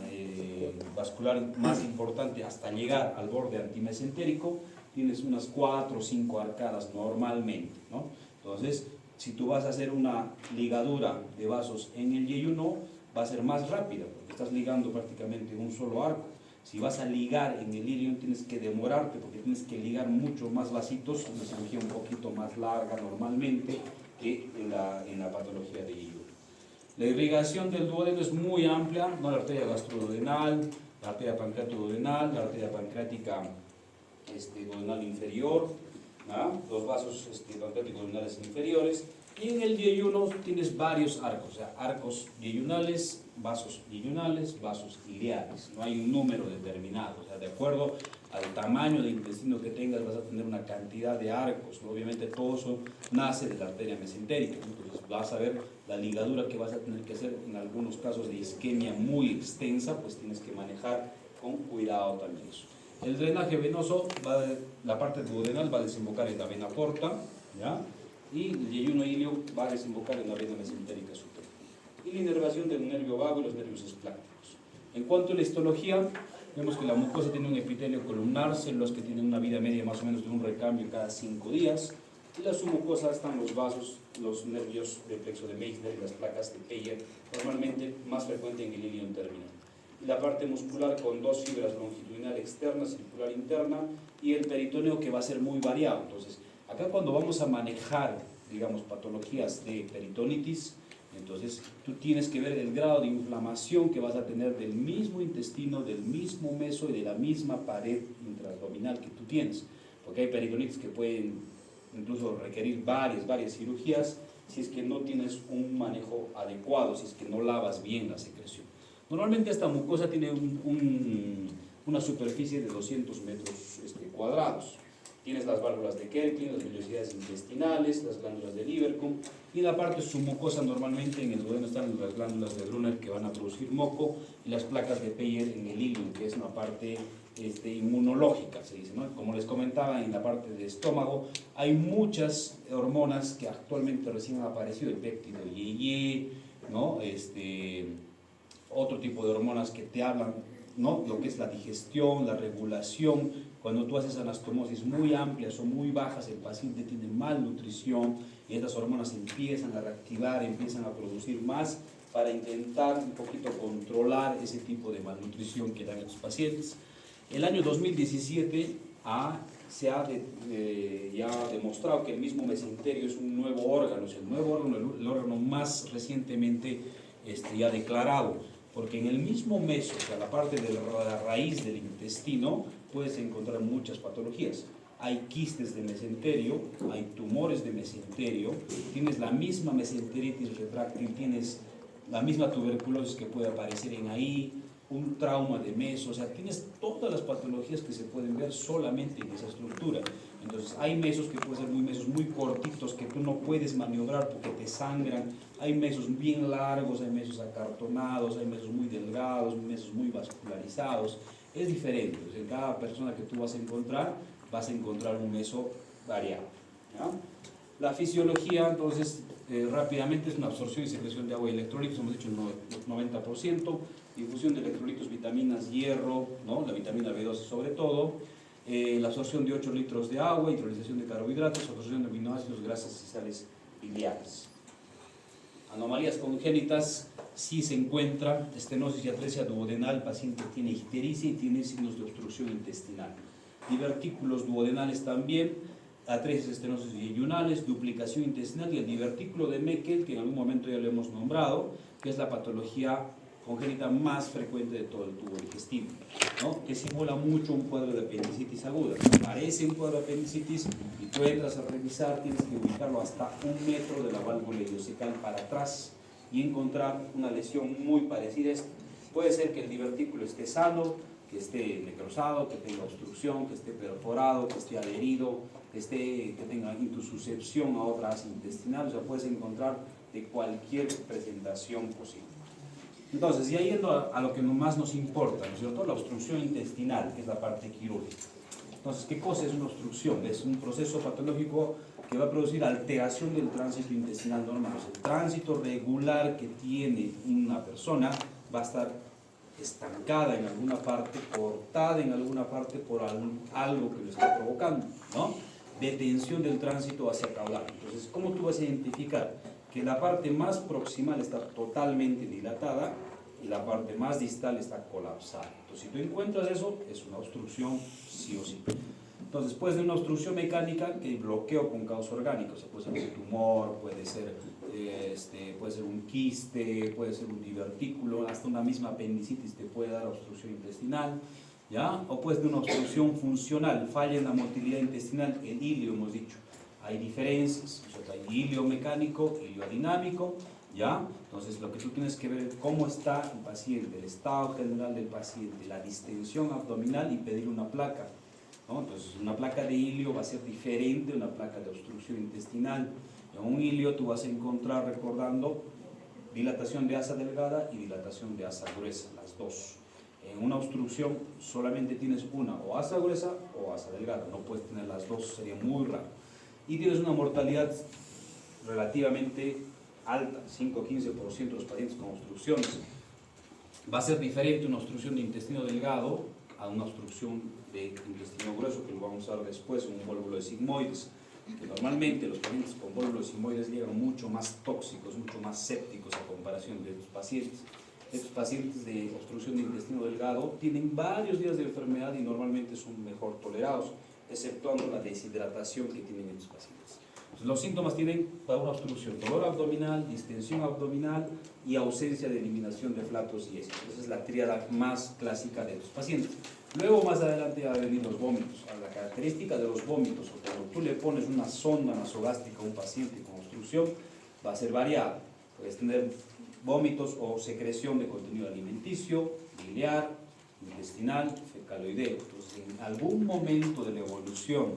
vascular más importante, hasta llegar al borde antimesentérico, tienes unas 4 o 5 arcadas normalmente, ¿no? Entonces, si tú vas a hacer una ligadura de vasos en el yeyuno, va a ser más rápida, porque estás ligando prácticamente un solo arco. Si vas a ligar en el ilion, tienes que demorarte, porque tienes que ligar mucho más vasitos, una cirugía un poquito más larga normalmente que en la patología de yeyuno. La irrigación del duodeno es muy amplia, ¿no? La arteria gastroduodenal, la arteria pancreatoduodenal, la arteria pancreática duodenal inferior, ¿no? Los vasos pancreáticos duodenales inferiores, y en el yeyuno tienes varios arcos, o sea, arcos yeyunales, vasos iliares, no hay un número determinado, o sea, de acuerdo al tamaño de intestino que tengas vas a tener una cantidad de arcos, ¿no? Obviamente todo eso nace de la arteria mesentérica, entonces vas a ver la ligadura que vas a tener que hacer en algunos casos de isquemia muy extensa, pues tienes que manejar con cuidado también eso. El drenaje venoso, la parte duodenal va a desembocar en la vena porta, ¿ya? Y el yeyuno ilio va a desembocar en la vena mesentérica superior. Y la inervación del nervio vago y los nervios esplácticos. En cuanto a la histología, vemos que la mucosa tiene un epitelio columnar, células que tienen una vida media más o menos de un recambio cada 5 días. Y la submucosa están los vasos, los nervios del plexo de Meissner y las placas de Peyer, normalmente más frecuente en el ilion terminal. Y la parte muscular con 2 fibras longitudinal externa, circular interna, y el peritoneo que va a ser muy variado. Entonces, acá cuando vamos a manejar, digamos, patologías de peritonitis, entonces tú tienes que ver el grado de inflamación que vas a tener del mismo intestino, del mismo meso y de la misma pared intraabdominal que tú tienes. Porque hay peritonitis que pueden incluso requerir varias cirugías si es que no tienes un manejo adecuado, si es que no lavas bien la secreción. Normalmente esta mucosa tiene una superficie de 200 metros cuadrados. Tienes las válvulas de Kerkling, las vellosidades intestinales, las glándulas de Lieberkühn, y en la parte submucosa normalmente en el duodeno están las glándulas de Brunner que van a producir moco, y las placas de Peyer en el ilion, que es una parte inmunológica, se dice, ¿no? Como les comentaba, en la parte de estómago hay muchas hormonas que actualmente recién han aparecido, el péptido IgE, ¿no? Otro tipo de hormonas que te hablan, ¿no? Lo que es la digestión, la regulación. Cuando tú haces anastomosis muy amplias o muy bajas, el paciente tiene malnutrición y estas hormonas empiezan a reactivar, empiezan a producir más para intentar un poquito controlar ese tipo de malnutrición que dan estos pacientes. El año 2017 se ha ya demostrado que el mismo mesenterio es un nuevo órgano, es el nuevo órgano, el órgano más recientemente ya declarado, porque en el mismo meso, o sea, la parte de la raíz del intestino, puedes encontrar muchas patologías. Hay quistes de mesenterio, hay tumores de mesenterio, tienes la misma mesenteritis retráctil, tienes la misma tuberculosis que puede aparecer en ahí, un trauma de meso, o sea, tienes todas las patologías que se pueden ver solamente en esa estructura. Entonces, hay mesos que pueden ser mesos muy cortitos que tú no puedes maniobrar porque te sangran, hay mesos bien largos, hay mesos acartonados, hay mesos muy delgados, mesos muy vascularizados, es diferente. O sea, en cada persona que tú vas a encontrar un meso variado, ¿ya? La fisiología, entonces, rápidamente es una absorción y secreción de agua y electrolitos, hemos dicho el 90%, difusión de electrolitos, vitaminas, hierro, ¿no? La vitamina B12 sobre todo, la absorción de 8 litros de agua, intronización de carbohidratos, absorción de aminoácidos, grasas y sales biliares. Anomalías congénitas, sí se encuentra estenosis y atresia duodenal, el paciente tiene ictericia y tiene signos de obstrucción intestinal. Divertículos duodenales también, atresias estenosis yeyunales, duplicación intestinal y el divertículo de Meckel, que en algún momento ya lo hemos nombrado, que es la patología congénita más frecuente de todo el tubo digestivo, ¿no? Que simula mucho un cuadro de apendicitis aguda. Aparece un cuadro de apendicitis y tú entras a revisar, tienes que ubicarlo hasta 1 metro de la válvula ileocecal para atrás y encontrar una lesión muy parecida a esta. Puede ser que el divertículo esté sano, que esté necrosado, que tenga obstrucción, que esté perforado, que esté adherido, que tenga intususcepción a otra asa intestinal. O sea, puedes encontrar de cualquier presentación posible. Entonces, ya yendo a lo que más nos importa, ¿no es cierto? La obstrucción intestinal, que es la parte quirúrgica. Entonces, ¿qué cosa es una obstrucción? Es un proceso patológico que va a producir alteración del tránsito intestinal normal. O sea, el tránsito regular que tiene una persona va a estar estancada en alguna parte, cortada en alguna parte por algo que lo está provocando, ¿no? Detención del tránsito hacia caudal. Entonces, ¿cómo tú vas a identificar que la parte más proximal está totalmente dilatada y la parte más distal está colapsada? Entonces, si tú encuentras eso, es una obstrucción sí o sí. Entonces, puede ser una obstrucción mecánica que bloqueo con causa orgánica, o sea, puede ser un tumor, puede ser un quiste, puede ser un divertículo, hasta una misma apendicitis te puede dar obstrucción intestinal, ¿ya? O puede ser una obstrucción funcional, falla en la motilidad intestinal, el ilio hemos dicho. Hay diferencias, o sea, hay ilio mecánico, ilio dinámico, ¿ya? Entonces, lo que tú tienes que ver es cómo está el paciente, el estado general del paciente, la distensión abdominal y pedir una placa, ¿no? Entonces, una placa de ilio va a ser diferente a una placa de obstrucción intestinal. En un ilio tú vas a encontrar, recordando, dilatación de asa delgada y dilatación de asa gruesa, las dos. En una obstrucción solamente tienes una, o asa gruesa o asa delgada, no puedes tener las dos, sería muy raro. Y tienes una mortalidad relativamente alta, 5 o 15% de los pacientes con obstrucciones. Va a ser diferente una obstrucción de intestino delgado a una obstrucción de intestino grueso, que lo vamos a ver después, un vólvulo de sigmoides, que normalmente los pacientes con vólvulo de sigmoides llegan mucho más tóxicos, mucho más sépticos a comparación de estos pacientes. Estos pacientes de obstrucción de intestino delgado tienen varios días de enfermedad y normalmente son mejor tolerados, exceptuando la deshidratación que tienen estos pacientes. Entonces, los síntomas tienen para una obstrucción: dolor abdominal, distensión abdominal y ausencia de eliminación de flatos y heces. Esa es la tríada más clásica de estos pacientes. Luego, más adelante, van a venir los vómitos. La característica de los vómitos, o cuando tú le pones una sonda nasogástrica a un paciente con obstrucción, va a ser variada. Puedes tener vómitos o secreción de contenido alimenticio, biliar, intestinal, fecaloideo. Entonces, en algún momento de la evolución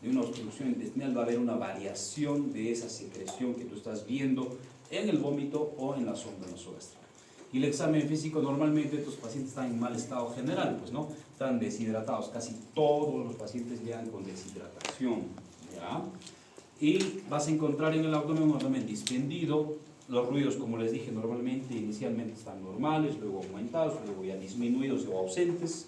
de una obstrucción intestinal va a haber una variación de esa secreción que tú estás viendo en el vómito o en la sonda nasogástrica. Y el examen físico, normalmente estos pacientes están en mal estado general, pues no, están deshidratados, casi todos los pacientes llegan con deshidratación, ¿ya? Y vas a encontrar en el abdomen un abdomen distendido. Los ruidos, como les dije, normalmente inicialmente están normales, luego aumentados, luego ya disminuidos o ausentes.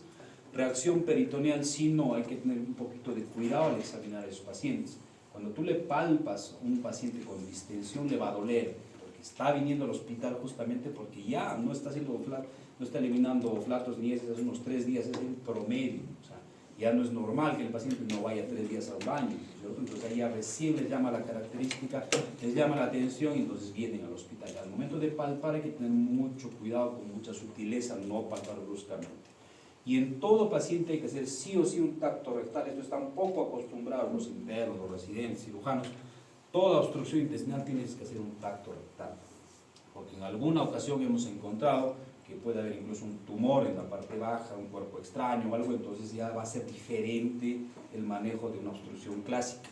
Reacción peritoneal, sí, no, hay que tener un poquito de cuidado al examinar a esos pacientes. Cuando tú le palpas a un paciente con distensión, le va a doler, porque está viniendo al hospital justamente porque ya no está eliminando flatos ni heces hace unos 3 días, es el promedio. O sea, ya no es normal que el paciente no vaya 3 días al baño, ¿cierto? Entonces ahí ya recién les llama la característica, les llama la atención y entonces vienen al hospital. Al momento de palpar hay que tener mucho cuidado, con mucha sutileza, no palpar bruscamente. Y en todo paciente hay que hacer sí o sí un tacto rectal. Esto están poco acostumbrados los internos, los residentes, cirujanos. Toda obstrucción intestinal tienes que hacer un tacto rectal, porque en alguna ocasión hemos encontrado que puede haber incluso un tumor en la parte baja, un cuerpo extraño o algo, entonces ya va a ser diferente el manejo de una obstrucción clásica,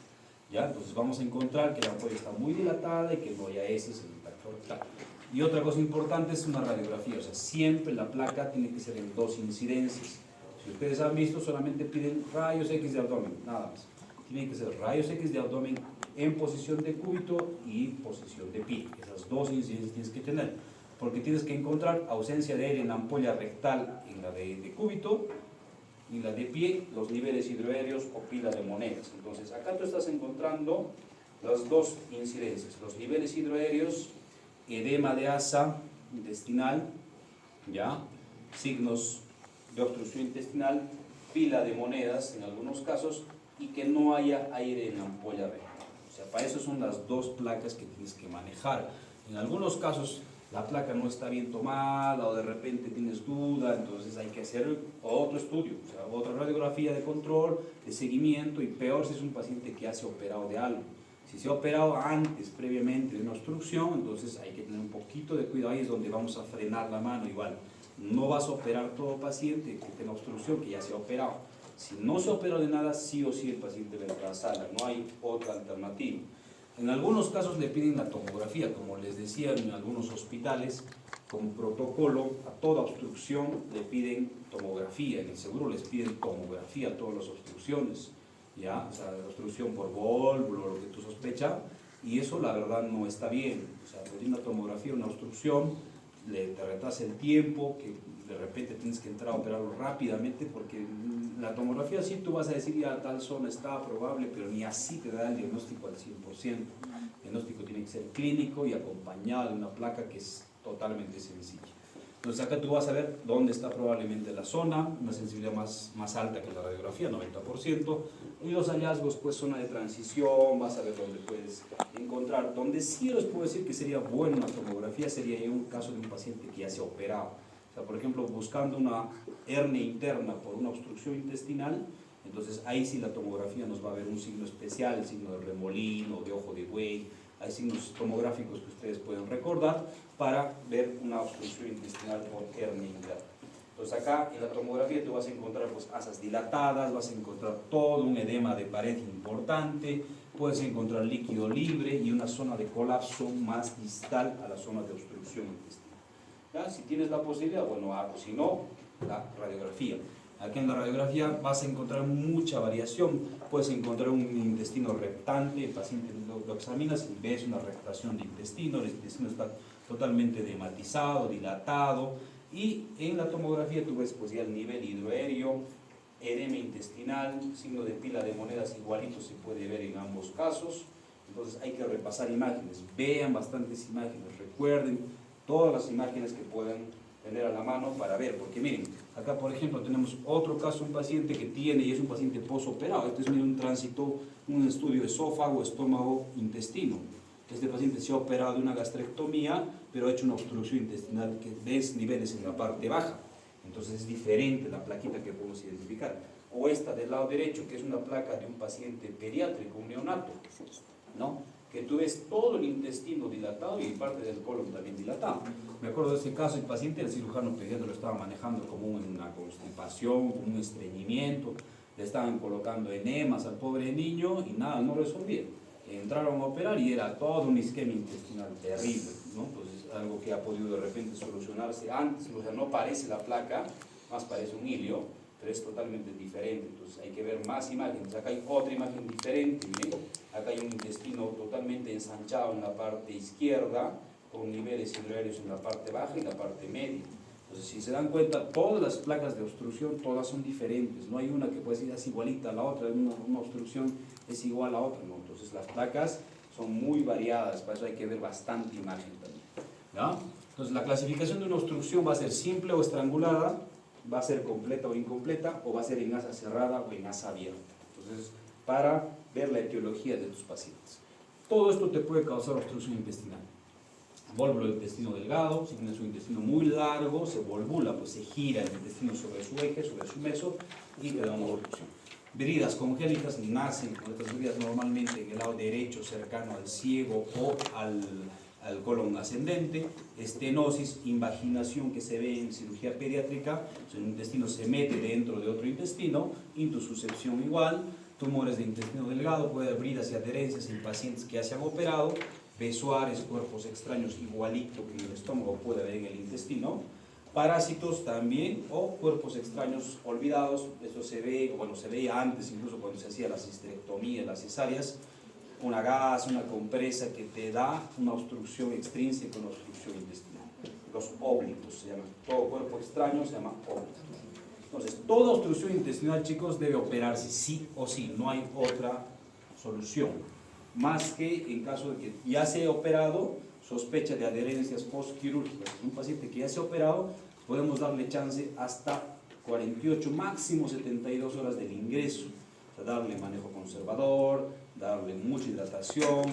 ¿ya? Entonces vamos a encontrar que la ampolla está muy dilatada y que no haya heces en el tacto rectal. Y otra cosa importante es una radiografía, o sea, siempre la placa tiene que ser en 2 incidencias. Si ustedes han visto, solamente piden rayos X de abdomen, nada más. Tienen que ser rayos X de abdomen en posición de cúbito y posición de pie. Esas 2 incidencias tienes que tener, porque tienes que encontrar ausencia de aire en la ampolla rectal, en la de cúbito, y la de pie, los niveles hidroaéreos o pila de monedas. Entonces, acá tú estás encontrando las 2 incidencias, los niveles hidroaéreos, edema de asa intestinal, ¿ya? Signos de obstrucción intestinal, pila de monedas en algunos casos, y que no haya aire en la ampolla rectal. O sea, para eso son las 2 placas que tienes que manejar. En algunos casos la placa no está bien tomada o de repente tienes duda, entonces hay que hacer otro estudio, o sea, otra radiografía de control, de seguimiento, y peor si es un paciente que ya se ha operado de algo. Si se ha operado antes, previamente, de una obstrucción, entonces hay que tener un poquito de cuidado. Ahí es donde vamos a frenar la mano igual. No vas a operar todo paciente que tenga obstrucción, que ya se ha operado. Si no se opera de nada, sí o sí el paciente va a entrar a sala, no hay otra alternativa. En algunos casos le piden la tomografía, como les decía, en algunos hospitales, como protocolo, a toda obstrucción le piden tomografía. En el seguro les piden tomografía a todas las obstrucciones, ¿ya? O sea, obstrucción por vólvulo, lo que tú sospechas, y eso la verdad no está bien. O sea, pedir una tomografía, una obstrucción, te retrasa el tiempo, que de repente tienes que entrar a operarlo rápidamente, porque la tomografía sí tú vas a decir ya tal zona está probable, pero ni así te da el diagnóstico al 100%. El diagnóstico tiene que ser clínico y acompañado de una placa que es totalmente sencilla. Entonces acá tú vas a ver dónde está probablemente la zona, una sensibilidad más alta que la radiografía, 90%, y los hallazgos, pues zona de transición, vas a ver dónde puedes encontrar. Donde sí les puedo decir que sería buena una tomografía sería en un caso de un paciente que ya se ha operado. O sea, por ejemplo, buscando una hernia interna por una obstrucción intestinal, entonces ahí sí la tomografía nos va a ver un signo especial, el signo de remolino, de ojo de buey. Hay signos tomográficos que ustedes pueden recordar para ver una obstrucción intestinal por hernia interna. Entonces acá en la tomografía tú vas a encontrar pues asas dilatadas, vas a encontrar todo un edema de pared importante, puedes encontrar líquido libre y una zona de colapso más distal a la zona de obstrucción intestinal. ¿Ya? Si tienes la posibilidad, bueno, hago, si no, la radiografía. Aquí en la radiografía vas a encontrar mucha variación. Puedes encontrar un intestino reptante, el paciente lo examinas y ves una reptación de intestino, el intestino está totalmente dematizado, dilatado, y en la tomografía tú ves pues ya el nivel hidroaéreo, edema intestinal, signo de pila de monedas igualito se puede ver en ambos casos. Entonces hay que repasar imágenes, vean bastantes imágenes, recuerden todas las imágenes que puedan tener a la mano para ver, porque miren, acá por ejemplo tenemos otro caso, un paciente que tiene, y es un paciente posoperado, este es un tránsito, un estudio de esófago, estómago, intestino. Este paciente se ha operado de una gastrectomía, pero ha hecho una obstrucción intestinal que ves niveles en la parte baja, entonces es diferente la plaquita que podemos identificar. O esta del lado derecho, que es una placa de un paciente pediátrico, un neonato, ¿no? Que tú ves todo el intestino dilatado y parte del colon también dilatado. Me acuerdo de ese caso, el paciente, el cirujano pediatra lo estaba manejando como una constipación, como un estreñimiento, le estaban colocando enemas al pobre niño y nada, no resolvía. Entraron a operar y era todo un esquema intestinal terrible, ¿no? Entonces, algo que ha podido de repente solucionarse antes, o sea, no parece la placa, más parece un hilio, pero es totalmente diferente. Entonces hay que ver más imágenes. Acá hay otra imagen diferente, ¿sí? Acá hay un intestino totalmente ensanchado en la parte izquierda, con niveles hidroaéreos en la parte baja y la parte media. Entonces, si se dan cuenta, todas las placas de obstrucción, todas son diferentes. No hay una que puede ser es igualita a la otra, una obstrucción es igual a otra, ¿no? Entonces, las placas son muy variadas, para eso hay que ver bastante imagen también, ¿ya? Entonces, la clasificación de una obstrucción va a ser simple o estrangulada, va a ser completa o incompleta, o va a ser en asa cerrada o en asa abierta. Entonces, para ver la etiología de tus pacientes. Todo esto te puede causar obstrucción intestinal. Vólvulo del intestino delgado, si tienes un intestino muy largo, se volvula, pues se gira el intestino sobre su eje, sobre su meso, y te da una obstrucción. Bridas congénitas nacen con estas bridas normalmente en el lado derecho, cercano al ciego o al colon ascendente. Estenosis, invaginación que se ve en cirugía pediátrica, o sea, el intestino se mete dentro de otro intestino, intususcepción igual. Tumores de intestino delgado, puede haber bridas y adherencias en pacientes que ya se han operado. Besoares, cuerpos extraños igualito que en el estómago puede haber en el intestino. Parásitos también, o cuerpos extraños olvidados, eso se ve, bueno, se veía antes incluso cuando se hacía la cistrectomía, las cesáreas, una gasa, una compresa que te da una obstrucción extrínseca, una obstrucción intestinal. Los óblitos se llaman, todo cuerpo extraño se llama óblito. Entonces, toda obstrucción intestinal, chicos, debe operarse sí o sí, no hay otra solución. Más que en caso de que ya se ha operado, sospecha de adherencias postquirúrgicas. Un paciente que ya se ha operado, podemos darle chance hasta 48, máximo 72 horas del ingreso. O sea, darle manejo conservador, darle mucha hidratación,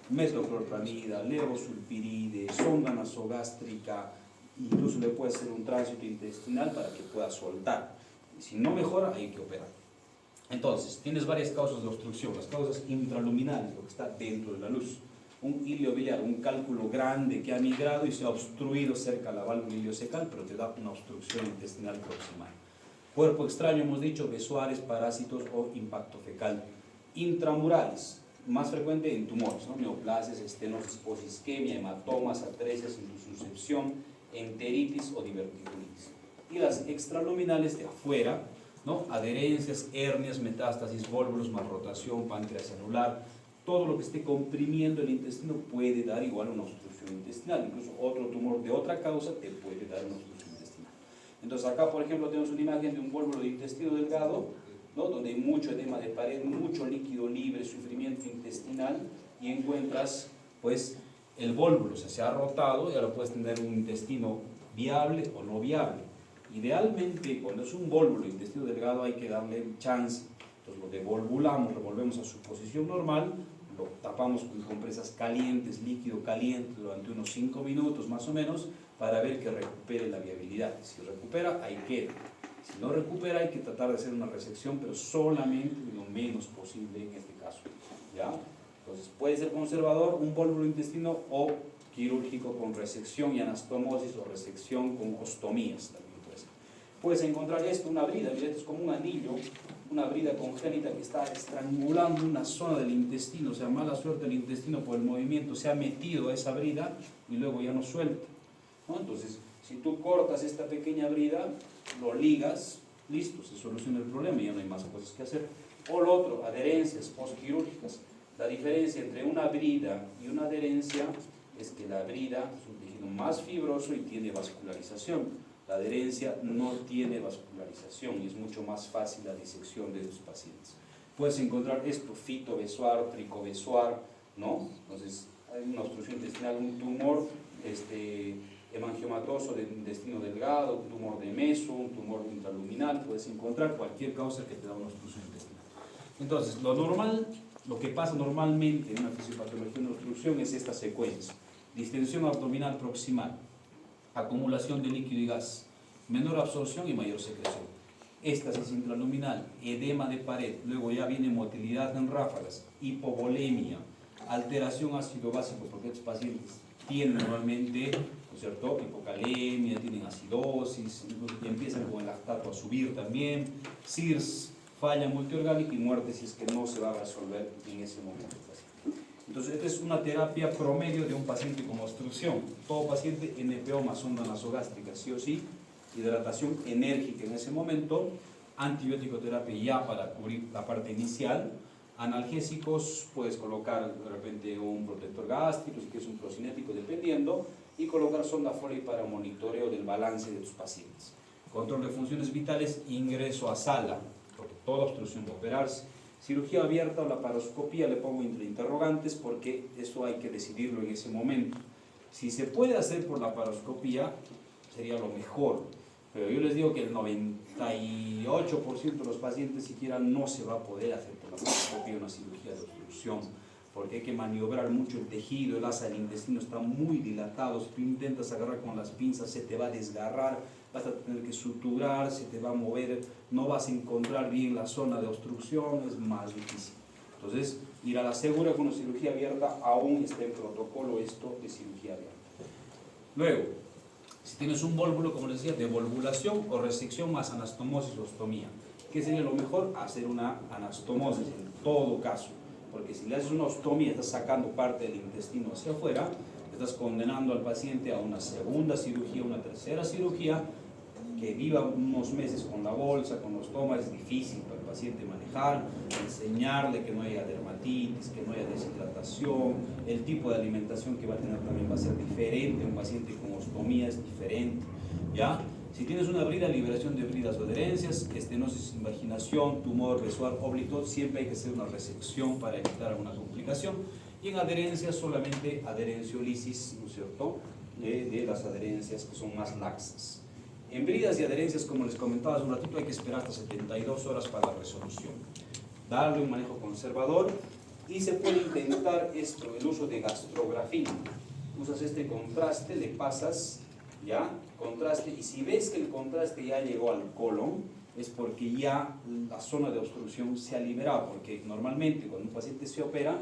metoclopramida, levosulpiride, sonda nasogástrica, incluso le puede hacer un tránsito intestinal para que pueda soltar. Y si no mejora, hay que operar. Entonces, tienes varias causas de obstrucción, las causas intraluminales, lo que está dentro de la luz. un iliobiliar, un cálculo grande que ha migrado y se ha obstruido cerca de la válvula iliocecal, pero te da una obstrucción intestinal proximal. Cuerpo extraño, hemos dicho, besoares, parásitos o impacto fecal. Intramurales, más frecuente en tumores, ¿no? Neoplasias, estenosis, posisquemia, hematomas, atresias, intususcepción, enteritis o diverticulitis. Y las extraluminales de afuera, ¿no? Adherencias, hernias, metástasis, vólvulos, malrotación, páncreas anular, todo lo que esté comprimiendo el intestino puede dar igual una obstrucción intestinal. Incluso otro tumor de otra causa te puede dar una obstrucción intestinal. Entonces acá, por ejemplo, tenemos una imagen de un vólvulo de intestino delgado, ¿no? Donde hay mucho edema de pared, mucho líquido libre, sufrimiento intestinal, y encuentras pues el vólvulo, o sea, se ha rotado y ahora puedes tener un intestino viable o no viable. Idealmente, cuando es un vólvulo de intestino delgado hay que darle chance. Entonces lo devolvulamos, lo volvemos a su posición normal, lo tapamos con compresas calientes, líquido caliente durante unos 5 minutos más o menos, para ver que recupere la viabilidad. Si recupera, ahí queda. Si no recupera, hay que tratar de hacer una resección, pero solamente lo menos posible en este caso, ¿ya? Entonces puede ser conservador un vólvulo de intestino o quirúrgico con resección y anastomosis, o resección con ostomías también puede ser. Puedes encontrar esto, una brida, mira, esto es como un anillo, una brida congénita que está estrangulando una zona del intestino, o sea, mala suerte el intestino por el movimiento, se ha metido a esa brida y luego ya no suelta, ¿no? Entonces, si tú cortas esta pequeña brida, lo ligas, listo, se soluciona el problema y ya no hay más cosas que hacer. O lo otro, adherencias postquirúrgicas. La diferencia entre una brida y una adherencia es que la brida es un tejido más fibroso y tiene vascularización. La adherencia no tiene vascularización y es mucho más fácil la disección de estos pacientes. Puedes encontrar esto, fitobesoar, tricobesoar, ¿no? Entonces, hay una obstrucción intestinal, un tumor hemangiomatoso de intestino delgado, un tumor de meso, un tumor intraluminal, puedes encontrar cualquier causa que te da una obstrucción intestinal. Entonces, lo que pasa normalmente en una fisiopatología de una obstrucción es esta secuencia: distensión abdominal proximal, acumulación de líquido y gas, menor absorción y mayor secreción, éstasis intraluminal, edema de pared, luego ya viene motilidad en ráfagas, hipovolemia, alteración ácido-básico, porque estos pacientes tienen normalmente, ¿no es cierto?, hipocalemia, tienen acidosis, y empiezan con el lactato a subir también, CIRS, falla multiorgánica y muerte si es que no se va a resolver en ese momento. Entonces, esta es una terapia promedio de un paciente con obstrucción. Todo paciente NPO más sonda nasogástrica, sí o sí, hidratación enérgica en ese momento, antibiótico terapia ya para cubrir la parte inicial, analgésicos, puedes colocar de repente un protector gástrico, si quieres un procinético, dependiendo, y colocar sonda Foley para monitoreo del balance de tus pacientes. Control de funciones vitales, ingreso a sala, porque toda obstrucción va a operarse. Cirugía abierta o laparoscopía, le pongo entre interrogantes porque eso hay que decidirlo en ese momento. Si se puede hacer por laparoscopía, sería lo mejor, pero yo les digo que el 98% de los pacientes siquiera no se va a poder hacer por laparoscopía una cirugía de obstrucción, porque hay que maniobrar mucho el tejido, el asa del intestino está muy dilatado, si tú intentas agarrar con las pinzas se te va a desgarrar, vas a tener que suturar, se te va a mover, no vas a encontrar bien la zona de obstrucción, es más difícil. Entonces, ir a la segura con una cirugía abierta, aún está en protocolo esto de cirugía abierta. Luego, si tienes un vólvulo, como les decía, de volvulación o resección más anastomosis o ostomía, ¿qué sería lo mejor? Hacer una anastomosis en todo caso, porque si le haces una ostomía, estás sacando parte del intestino hacia afuera, estás condenando al paciente a una segunda cirugía, una tercera cirugía, que viva unos meses con la bolsa, con los tomas, es difícil para el paciente manejar, enseñarle que no haya dermatitis, que no haya deshidratación, el tipo de alimentación que va a tener también va a ser diferente, un paciente con ostomía es diferente, ¿ya? Si tienes una brida, liberación de bridas o adherencias, estenosis, invaginación, tumor, besoar, óblito, siempre hay que hacer una resección para evitar alguna complicación. Y en adherencias solamente adherenciolisis, ¿no es cierto?, de las adherencias que son más laxas. En bridas y adherencias, como les comentaba hace un ratito, hay que esperar hasta 72 horas para la resolución. Darle un manejo conservador y se puede intentar esto, el uso de gastrografía. Usas este contraste, le pasas, ¿ya? Contraste, y si ves que el contraste ya llegó al colon, es porque ya la zona de obstrucción se ha liberado, porque normalmente cuando un paciente se opera,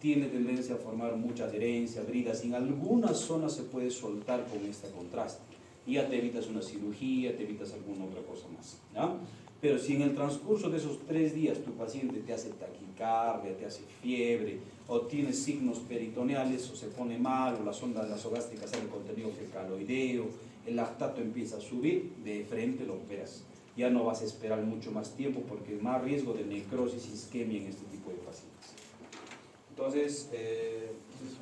tiene tendencia a formar mucha adherencia, bridas. En algunas zonas se puede soltar con este contraste. Y ya te evitas una cirugía, te evitas alguna otra cosa más, ¿ya? Pero si en el transcurso de esos 3 días tu paciente te hace taquicardia, te hace fiebre, o tiene signos peritoneales, o se pone mal, o la sonda nasogástrica sale contenido fecaloideo, el lactato empieza a subir, de frente lo operas. Ya no vas a esperar mucho más tiempo porque hay más riesgo de necrosis y isquemia en este tipo de pacientes. Entonces,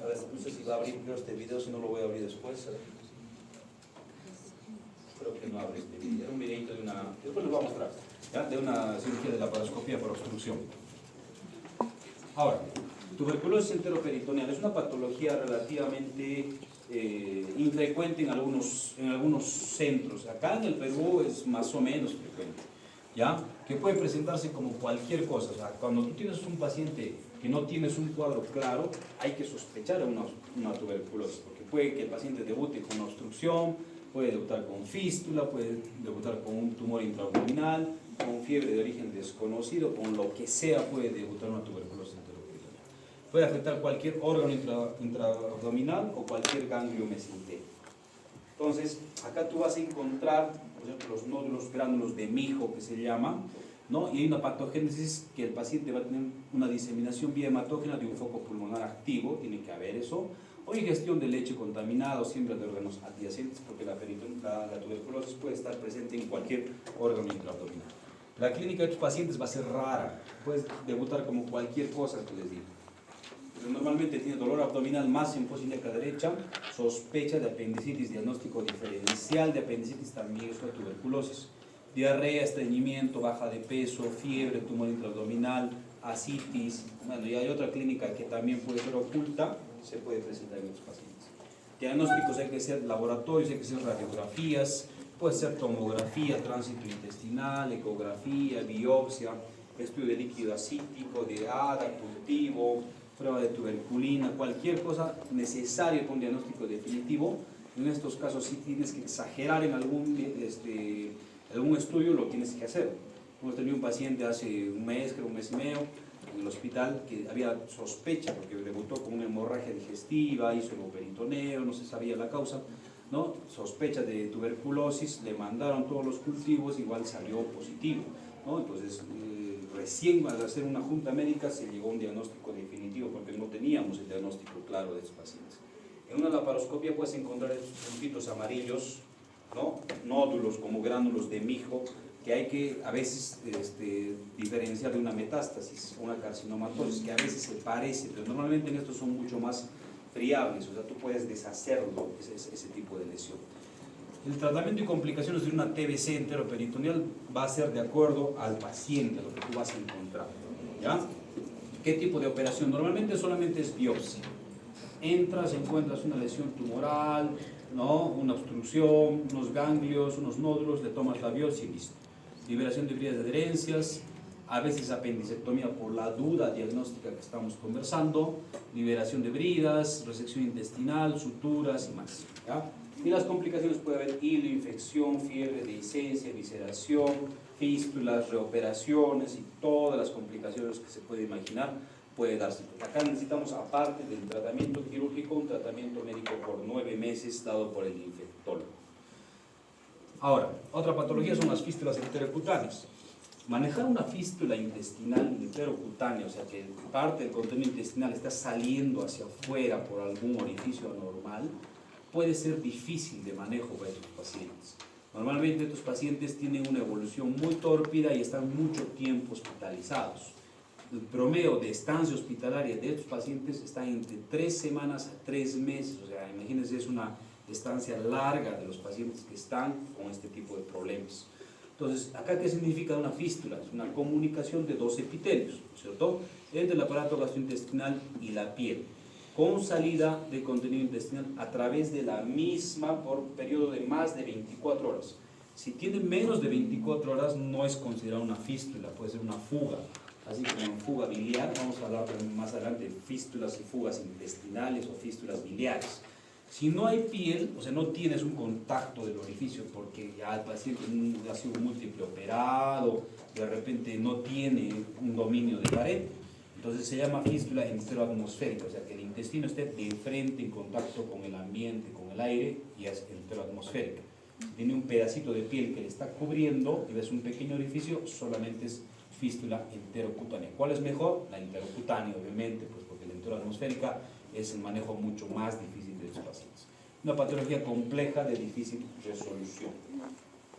a ver, no sé si va a abrir primero este video, si no lo voy a abrir después. Creo que no abre este video. Era un videito de una, después lo voy a mostrar, ¿ya? De una cirugía de laparoscopia por obstrucción. Ahora, tuberculosis enteroperitoneal es una patología relativamente infrecuente en algunos centros. Acá en el Perú es más o menos frecuente, ¿ya? Que puede presentarse como cualquier cosa. O sea, cuando tú tienes un paciente que no tienes un cuadro claro, hay que sospechar una tuberculosis, porque puede que el paciente debute con una obstrucción, puede debutar con fístula, puede debutar con un tumor intraabdominal, con fiebre de origen desconocido, con lo que sea puede debutar una tuberculosis enteroperitoneal. Puede afectar cualquier órgano intraabdominal o cualquier ganglio mesentérico. Entonces, acá tú vas a encontrar, por ejemplo, los nódulos gránulos de mijo, que se llama, ¿no? Y hay una patogénesis que el paciente va a tener una diseminación vía hematógena de un foco pulmonar activo, tiene que haber eso, o ingestión de leche contaminada o siembra de órganos adyacentes, porque la tuberculosis puede estar presente en cualquier órgano intraabdominal. La clínica de tus pacientes va a ser rara, puedes debutar como cualquier cosa que les digo. Normalmente tiene dolor abdominal más en fosa ilíaca derecha, sospecha de apendicitis, diagnóstico diferencial de apendicitis también es una tuberculosis. Diarrea, estreñimiento, baja de peso, fiebre, tumor intraabdominal, ascitis. Bueno, y hay otra clínica que también puede ser oculta, se puede presentar en estos pacientes. Diagnósticos hay que ser laboratorios, hay que ser radiografías, puede ser tomografía, tránsito intestinal, ecografía, biopsia, estudio de líquido ascítico, de ADA, cultivo, prueba de tuberculina, cualquier cosa necesaria para un diagnóstico definitivo. En estos casos, si tienes que exagerar en algún estudio, lo tienes que hacer. Hemos tenido un paciente hace un mes, creo un mes y medio, en el hospital, que había sospecha, porque debutó con una hemorragia digestiva, hizo hemoperitoneo, no se sabía la causa, ¿no? Sospecha de tuberculosis, le mandaron todos los cultivos, igual salió positivo, ¿no? Entonces, recién al hacer una junta médica se llegó a un diagnóstico definitivo, porque no teníamos el diagnóstico claro de estos pacientes. En una laparoscopia puedes encontrar estos puntitos amarillos, ¿no? Nódulos como gránulos de mijo, que hay que a veces diferenciar de una metástasis o una carcinomatosis, que a veces se parece, pero normalmente en estos son mucho más friables, o sea, tú puedes deshacerlo, ese tipo de lesión. El tratamiento y complicaciones de una TBC enteroperitoneal va a ser de acuerdo al paciente, lo que tú vas a encontrar, ¿ya? ¿Qué tipo de operación? Normalmente solamente es biopsia. Entras, encuentras una lesión tumoral, ¿no? Una obstrucción, unos ganglios, unos nódulos, le tomas la biopsia y listo. Liberación de bridas de adherencias, a veces apendicectomía por la duda diagnóstica que estamos conversando, liberación de bridas, resección intestinal, suturas y más, ¿ya? Y las complicaciones puede haber hilo, infección, fiebre, dehiscencia, visceración, fístulas, reoperaciones y todas las complicaciones que se puede imaginar puede darse. Acá necesitamos, aparte del tratamiento quirúrgico, un tratamiento médico por 9 meses dado por el infectólogo. Ahora, otra patología son las fístulas enterocutáneas. Manejar una fístula intestinal enterocutánea, o sea que parte del contenido intestinal está saliendo hacia afuera por algún orificio anormal, puede ser difícil de manejo para estos pacientes. Normalmente estos pacientes tienen una evolución muy tórpida y están mucho tiempo hospitalizados. El promedio de estancia hospitalaria de estos pacientes está entre 3 semanas a 3 meses, o sea, imagínense, es una estancia larga de los pacientes que están con este tipo de problemas. Entonces, ¿acá qué significa una fístula? Es una comunicación de 2 epitelios, ¿cierto? Entre el aparato gastrointestinal y la piel, con salida de contenido intestinal a través de la misma por periodo de más de 24 horas. Si tiene menos de 24 horas, no es considerada una fístula, puede ser una fuga. Así como fuga biliar, vamos a hablar más adelante de fístulas y fugas intestinales o fístulas biliares. Si no hay piel, o sea, no tienes un contacto del orificio porque ya el paciente ha sido múltiple operado, de repente no tiene un dominio de pared, Entonces se llama fístula enteroatmosférica, o sea que el intestino esté de frente en contacto con el ambiente, con el aire, y es enteroatmosférica. Si tiene un pedacito de piel que le está cubriendo y ves un pequeño orificio, solamente es fístula enterocutánea. ¿Cuál es mejor? La enterocutánea, obviamente, pues porque la enteroatmosférica es el manejo mucho más difícil de los pacientes. Una patología compleja de difícil resolución.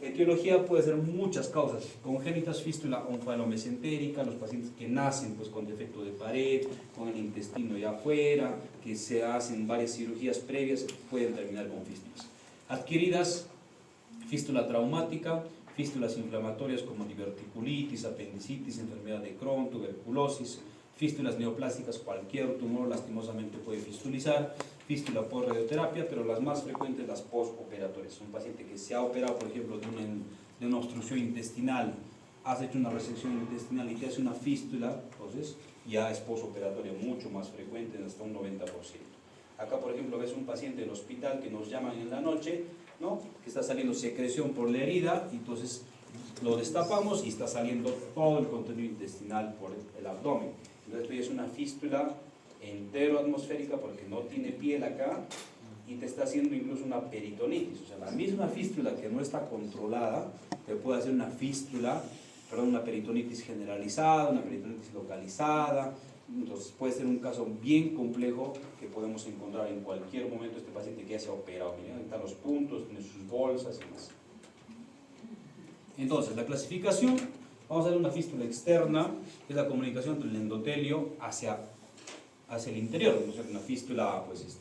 Etiología puede ser muchas causas, congénitas, fístula onfalomesentérica, los pacientes que nacen pues, con defecto de pared, con el intestino ya afuera, que se hacen varias cirugías previas, pueden terminar con fístulas. Adquiridas, fístula traumática, fístulas inflamatorias como diverticulitis, apendicitis, enfermedad de Crohn, tuberculosis, fístulas neoplásticas, cualquier tumor lastimosamente puede fistulizar, fístula por radioterapia, pero las más frecuentes las postoperatorias. Un paciente que se ha operado, por ejemplo, de una obstrucción intestinal, has hecho una resección intestinal y te hace una fístula, entonces ya es postoperatoria, mucho más frecuente, hasta un 90%. Acá, por ejemplo, ves un paciente del hospital que nos llaman en la noche, ¿no? Que está saliendo secreción por la herida, y entonces lo destapamos y está saliendo todo el contenido intestinal por el abdomen. Entonces, esto es una fístula enteroatmosférica porque no tiene piel acá y te está haciendo incluso una peritonitis. O sea, la misma fístula que no está controlada te puede hacer una fístula, perdón, una peritonitis generalizada, una peritonitis localizada. Entonces puede ser un caso bien complejo que podemos encontrar en cualquier momento este paciente que ya se ha operado. Miren, ahí están los puntos, tiene sus bolsas y más. Entonces, la clasificación, vamos a ver una fístula externa, que es la comunicación entre el endotelio hacia el interior. O sea, una fístula pues,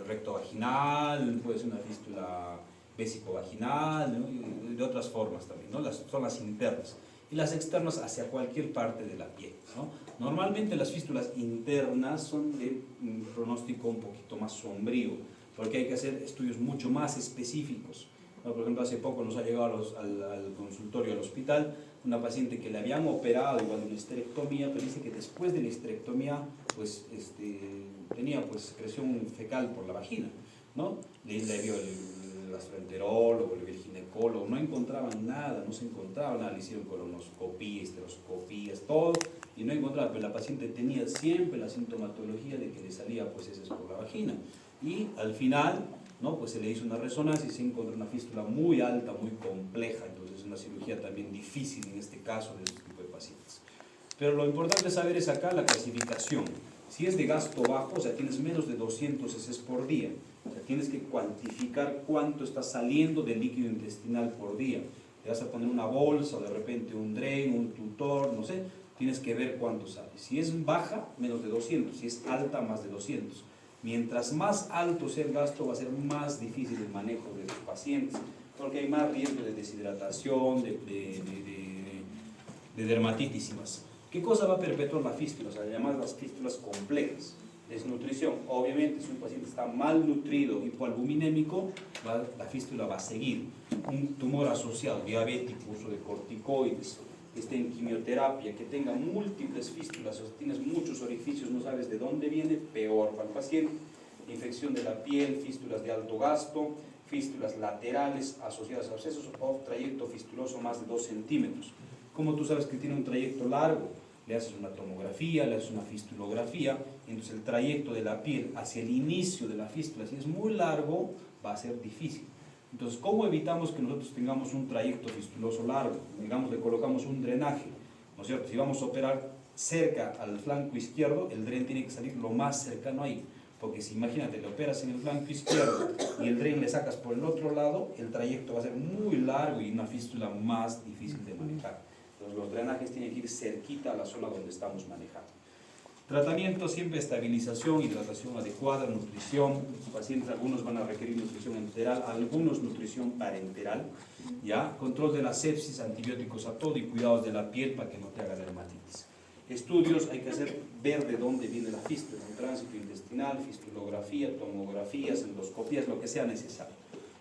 rectovaginal, puede ser una fístula vesicovaginal, ¿no? Y de otras formas también, ¿no? Son las internas. Y las externas hacia cualquier parte de la piel, ¿no? Normalmente las fístulas internas son de un pronóstico un poquito más sombrío, porque hay que hacer estudios mucho más específicos. Por ejemplo, hace poco nos ha llegado al consultorio, al hospital, una paciente que le habían operado igual de una histerectomía, pero dice que después de la histerectomía pues, tenía pues, secreción fecal por la vagina, ¿no? Le vio el gastroenterólogo, le vio el ginecólogo, no encontraban nada, no se encontraba nada, le hicieron colonoscopía, histeroscopías, todo, y no encontraban, pero la paciente tenía siempre la sintomatología de que le salía pues heces por la vagina, y al final, ¿no? Pues se le hizo una resonancia y se encontró una fístula muy alta, muy compleja, entonces una cirugía también difícil en este caso de este tipo de pacientes. Pero lo importante saber es acá la clasificación. Si es de gasto bajo, o sea, tienes menos de 200 heces por día, o sea, tienes que cuantificar cuánto está saliendo del líquido intestinal por día. Te vas a poner una bolsa o de repente un drain, un tutor, no sé, tienes que ver cuánto sale. Si es baja, menos de 200, si es alta, más de 200. Mientras más alto sea el gasto, va a ser más difícil el manejo de los pacientes, porque hay más riesgo de deshidratación, de dermatitis y más. ¿Qué cosa va a perpetuar la fístula? O sea, llamadas las fístulas complejas. Desnutrición. Obviamente, si un paciente está malnutrido, hipoalbuminémico, la fístula va a seguir. Un tumor asociado, diabético, uso de corticoides, que esté en quimioterapia, que tenga múltiples fístulas, o sea, tienes muchos orificios, no sabes de dónde viene, peor para el paciente. Infección de la piel, fístulas de alto gasto, fístulas laterales asociadas a abscesos o trayecto fistuloso más de 2 centímetros. Como tú sabes que tiene un trayecto largo, le haces una tomografía, le haces una fistulografía, entonces el trayecto de la piel hacia el inicio de la fístula, si es muy largo, va a ser difícil. Entonces, ¿cómo evitamos que nosotros tengamos un trayecto fistuloso largo? Digamos, le colocamos un drenaje, ¿no es cierto? Si vamos a operar cerca al flanco izquierdo, el dren tiene que salir lo más cercano ahí, porque si imagínate, le operas en el flanco izquierdo y el dren le sacas por el otro lado, el trayecto va a ser muy largo y una fístula más difícil de manejar. Entonces, los drenajes tienen que ir cerquita a la zona donde estamos manejando. Tratamiento siempre estabilización, hidratación adecuada, nutrición. Los pacientes, algunos van a requerir nutrición enteral, algunos nutrición parenteral, ¿ya? Control de la sepsis, antibióticos a todo y cuidados de la piel para que no te haga dermatitis. Estudios, hay que hacer ver de dónde viene la fístula, un tránsito intestinal, fistulografía, tomografías, endoscopías, lo que sea necesario.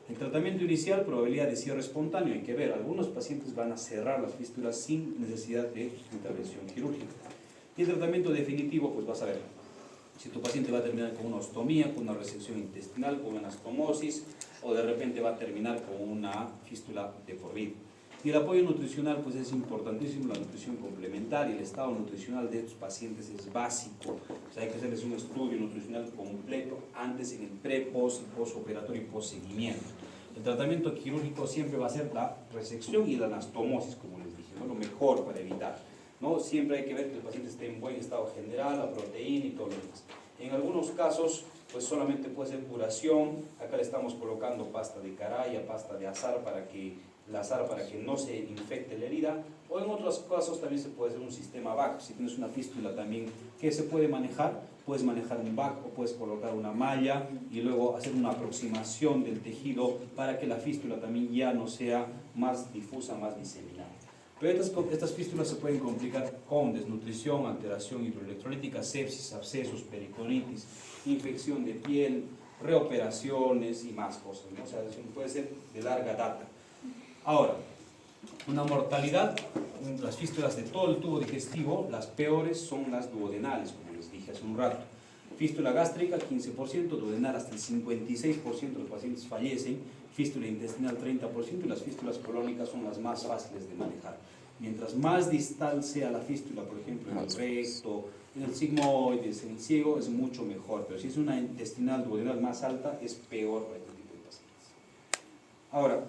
El tratamiento inicial, probabilidad de cierre espontáneo, hay que ver, algunos pacientes van a cerrar las fístulas sin necesidad de intervención quirúrgica. Y el tratamiento definitivo, pues vas a ver si tu paciente va a terminar con una ostomía, con una resección intestinal, con una anastomosis, o de repente va a terminar con una fístula de por vida. Y el apoyo nutricional pues es importantísimo, la nutrición complementaria, el estado nutricional de estos pacientes es básico, o sea, hay que hacerles un estudio nutricional completo antes en el pre, post, postoperatorio y postseguimiento. El tratamiento quirúrgico siempre va a ser la resección y la anastomosis, como les dije, ¿no? Lo mejor para evitar, ¿no? Siempre hay que ver que el paciente esté en buen estado general, la proteína y todo lo demás. En algunos casos, pues solamente puede ser curación. Acá le estamos colocando pasta de caraya, pasta de azar para que no se infecte la herida, o en otros casos también se puede hacer un sistema VAC. Si tienes una fístula también que se puede manejar, puedes manejar un VAC o puedes colocar una malla y luego hacer una aproximación del tejido para que la fístula también ya no sea más difusa, más diseminada. Pero estas fístulas se pueden complicar con desnutrición, alteración hidroelectrolítica, sepsis, abscesos, periconitis, infección de piel, reoperaciones y más cosas, ¿no? O sea, eso puede ser de larga data. Ahora, una mortalidad, las fístulas de todo el tubo digestivo, las peores son las duodenales, como les dije hace un rato. Fístula gástrica, 15%, duodenal hasta el 56% de los pacientes fallecen, fístula intestinal 30% y las fístulas colónicas son las más fáciles de manejar. Mientras más distal sea la fístula, por ejemplo, en el recto, en el sigmoides, en el ciego, es mucho mejor, pero si es una intestinal duodenal más alta, es peor para este tipo de pacientes. Ahora,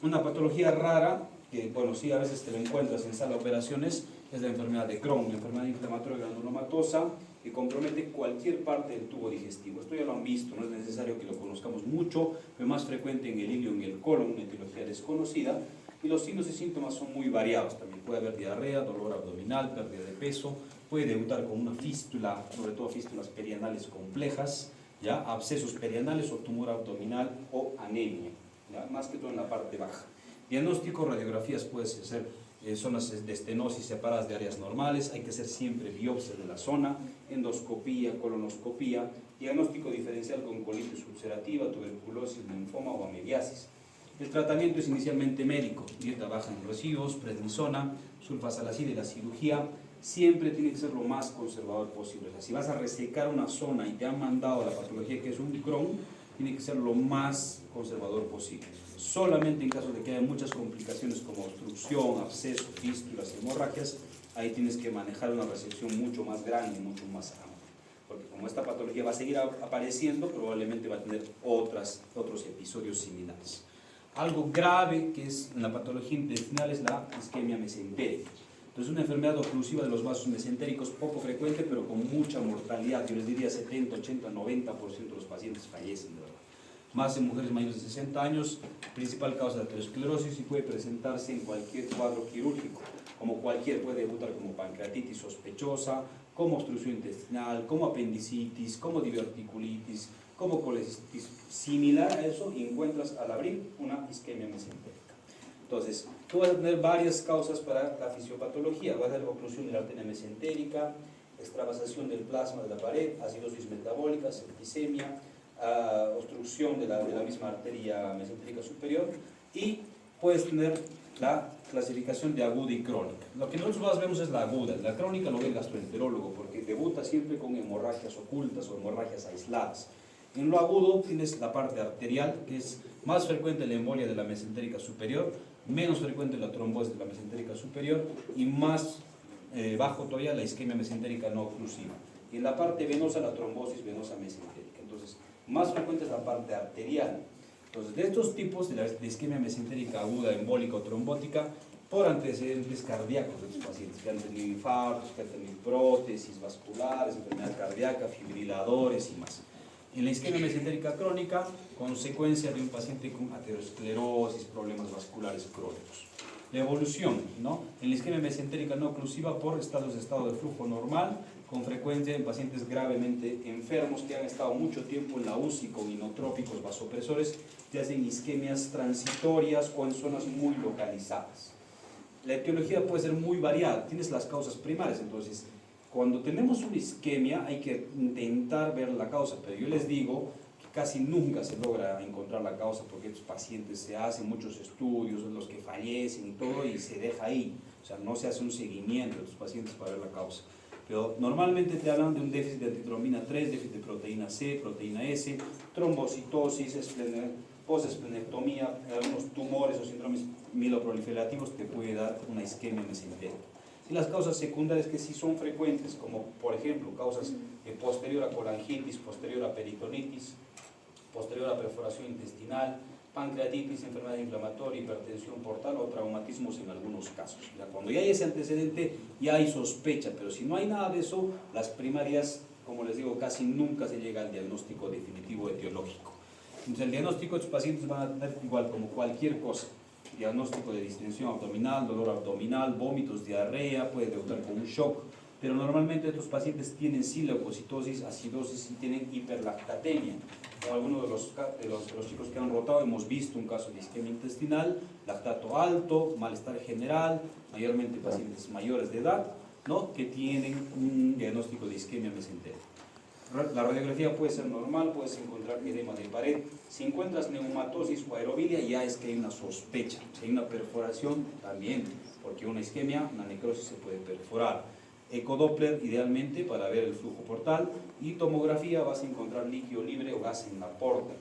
una patología rara, que bueno, sí a veces te lo encuentras en sala de operaciones, es la enfermedad de Crohn, la enfermedad inflamatoria granulomatosa, que compromete cualquier parte del tubo digestivo. Esto ya lo han visto, no es necesario que lo conozcamos mucho, pero más frecuente en el ilio, en el colon, una etiología desconocida, y los signos y síntomas son muy variados. También puede haber diarrea, dolor abdominal, pérdida de peso, puede debutar con una fístula, sobre todo fístulas perianales complejas, ¿ya? Abscesos perianales o tumor abdominal o anemia, ¿ya? Más que todo en la parte baja. Diagnóstico, radiografías puede ser zonas de estenosis separadas de áreas normales, hay que hacer siempre biopsia de la zona, endoscopía, colonoscopía, diagnóstico diferencial con colitis ulcerativa, tuberculosis, linfoma o amebiasis. El tratamiento es inicialmente médico, dieta baja en residuos, prednisona, sulfasalazida y la cirugía siempre tiene que ser lo más conservador posible. O sea, si vas a resecar una zona y te han mandado la patología que es un Crohn, tiene que ser lo más conservador posible. Solamente en caso de que haya muchas complicaciones como obstrucción, absceso, fístulas, hemorragias, ahí tienes que manejar una resección mucho más grande, mucho más amplia. Porque como esta patología va a seguir apareciendo, probablemente va a tener otros episodios similares. Algo grave que es en la patología intestinal es la isquemia mesentérica. Entonces, una enfermedad oclusiva de los vasos mesentéricos poco frecuente, pero con mucha mortalidad. Yo les diría 70, 80, 90% de los pacientes fallecen, de verdad. Más en mujeres mayores de 60 años, principal causa de aterosclerosis y puede presentarse en cualquier cuadro quirúrgico. Como cualquier, puede debutar como pancreatitis sospechosa, como obstrucción intestinal, como apendicitis, como diverticulitis, como colecitis. Similar a eso encuentras al abrir una isquemia mesentérica. Entonces, tú vas a tener varias causas para la fisiopatología. Vas a tener oclusión de la arteria mesentérica, extravasación del plasma de la pared, acidosis metabólica, septicemia, obstrucción de la misma arteria mesentérica superior, y puedes tener la clasificación de aguda y crónica. Lo que nosotros más vemos es la aguda. La crónica lo ve el gastroenterólogo porque debuta siempre con hemorragias ocultas o hemorragias aisladas. En lo agudo tienes la parte arterial, que es más frecuente la embolia de la mesentérica superior, menos frecuente la trombosis de la mesentérica superior y más bajo todavía la isquemia mesentérica no oclusiva. Y en la parte venosa la trombosis venosa mesentérica. Entonces, más frecuente es la parte arterial. Entonces, de estos tipos de isquemia mesentérica aguda, embólica o trombótica, por antecedentes cardíacos de estos pacientes que han tenido infartos, que han tenido prótesis vasculares, enfermedad cardíaca, fibriladores y más. En la isquemia mesentérica crónica, consecuencia de un paciente con aterosclerosis, problemas vasculares crónicos. La evolución, ¿no? En la isquemia mesentérica no oclusiva por estado de flujo normal, con frecuencia en pacientes gravemente enfermos que han estado mucho tiempo en la UCI con inotrópicos vasopresores, que hacen isquemias transitorias o en zonas muy localizadas. La etiología puede ser muy variada, tienes las causas primarias, entonces cuando tenemos una isquemia hay que intentar ver la causa, pero yo les digo que casi nunca se logra encontrar la causa porque estos pacientes se hacen muchos estudios, los que fallecen y todo, y se deja ahí, o sea, no se hace un seguimiento de estos pacientes para ver la causa. Pero normalmente te hablan de un déficit de antitrombina 3, déficit de proteína C, proteína S, trombocitosis, Post-esplenectomía, en algunos tumores o síndromes mieloproliferativos te puede dar una isquemia mesentérica. Y las causas secundarias que sí son frecuentes, como por ejemplo causas posterior a colangitis, posterior a peritonitis, posterior a perforación intestinal, pancreatitis, enfermedad inflamatoria, hipertensión portal o traumatismos en algunos casos. Ya cuando ya hay ese antecedente, ya hay sospecha, pero si no hay nada de eso, las primarias, como les digo, casi nunca se llega al diagnóstico definitivo etiológico. Entonces el diagnóstico de estos pacientes van a tener igual como cualquier cosa, diagnóstico de distensión abdominal, dolor abdominal, vómitos, diarrea, puede debutar con un shock, pero normalmente estos pacientes tienen sí leucocitosis, acidosis y tienen hiperlactatemia. Como algunos de los chicos que han rotado, hemos visto un caso de isquemia intestinal, lactato alto, malestar general, mayormente pacientes mayores de edad, ¿no?, que tienen un diagnóstico de isquemia mesentérica. La radiografía puede ser normal, puedes encontrar edema de pared. Si encuentras neumatosis o aerobilia, ya es que hay una sospecha. Si hay una perforación, también, porque una isquemia, una necrosis se puede perforar. Ecodoppler, idealmente, para ver el flujo portal. Y tomografía, vas a encontrar líquido libre o gas en la porta.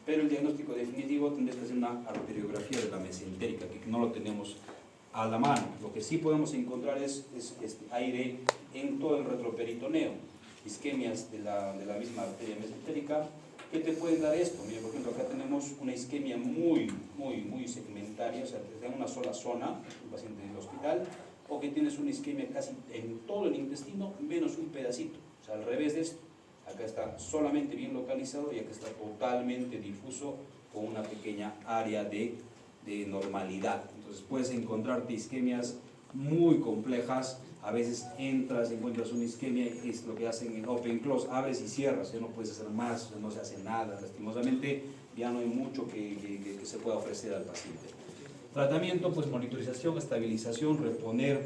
Pero el diagnóstico definitivo tendrás que hacer una arteriografía de la mesentérica, que no lo tenemos a la mano. Lo que sí podemos encontrar es aire en todo el retroperitoneo. Isquemias de la misma arteria mesentérica. ¿Qué te puede dar esto? Mira, por ejemplo, acá tenemos una isquemia muy segmentaria, o sea, te da una sola zona, un paciente en el hospital, o que tienes una isquemia casi en todo el intestino, menos un pedacito. O sea, al revés de esto. Acá está solamente bien localizado y acá está totalmente difuso con una pequeña área de normalidad. Entonces puedes encontrarte isquemias muy complejas. A veces entras, encuentras una isquemia, es lo que hacen en open close, abres y cierras, ya no puedes hacer más, no se hace nada, lastimosamente ya no hay mucho que se pueda ofrecer al paciente. Tratamiento, pues monitorización, estabilización, reponer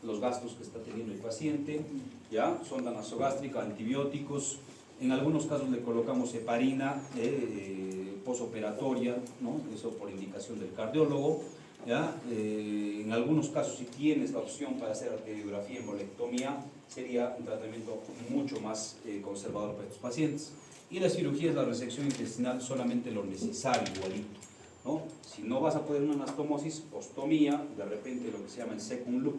los gastos que está teniendo el paciente, ya, sonda nasogástrica, antibióticos, en algunos casos le colocamos heparina posoperatoria, ¿no?, eso por indicación del cardiólogo. ¿Ya? En algunos casos, si tienes la opción para hacer arteriografía y embolectomía, sería un tratamiento mucho más conservador para estos pacientes. Y la cirugía es la resección intestinal, solamente lo necesario, igualito, ¿no? Si no vas a poder una anastomosis, ostomía, de repente lo que se llama el second loop,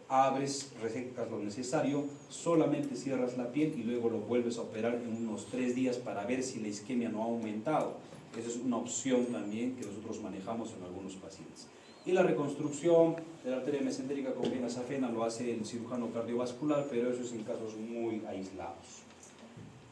abres, resectas lo necesario, solamente cierras la piel y luego lo vuelves a operar en unos 3 días para ver si la isquemia no ha aumentado. Esa es una opción también que nosotros manejamos en algunos pacientes. Y la reconstrucción de la arteria mesentérica con vena safena lo hace el cirujano cardiovascular, pero eso es en casos muy aislados.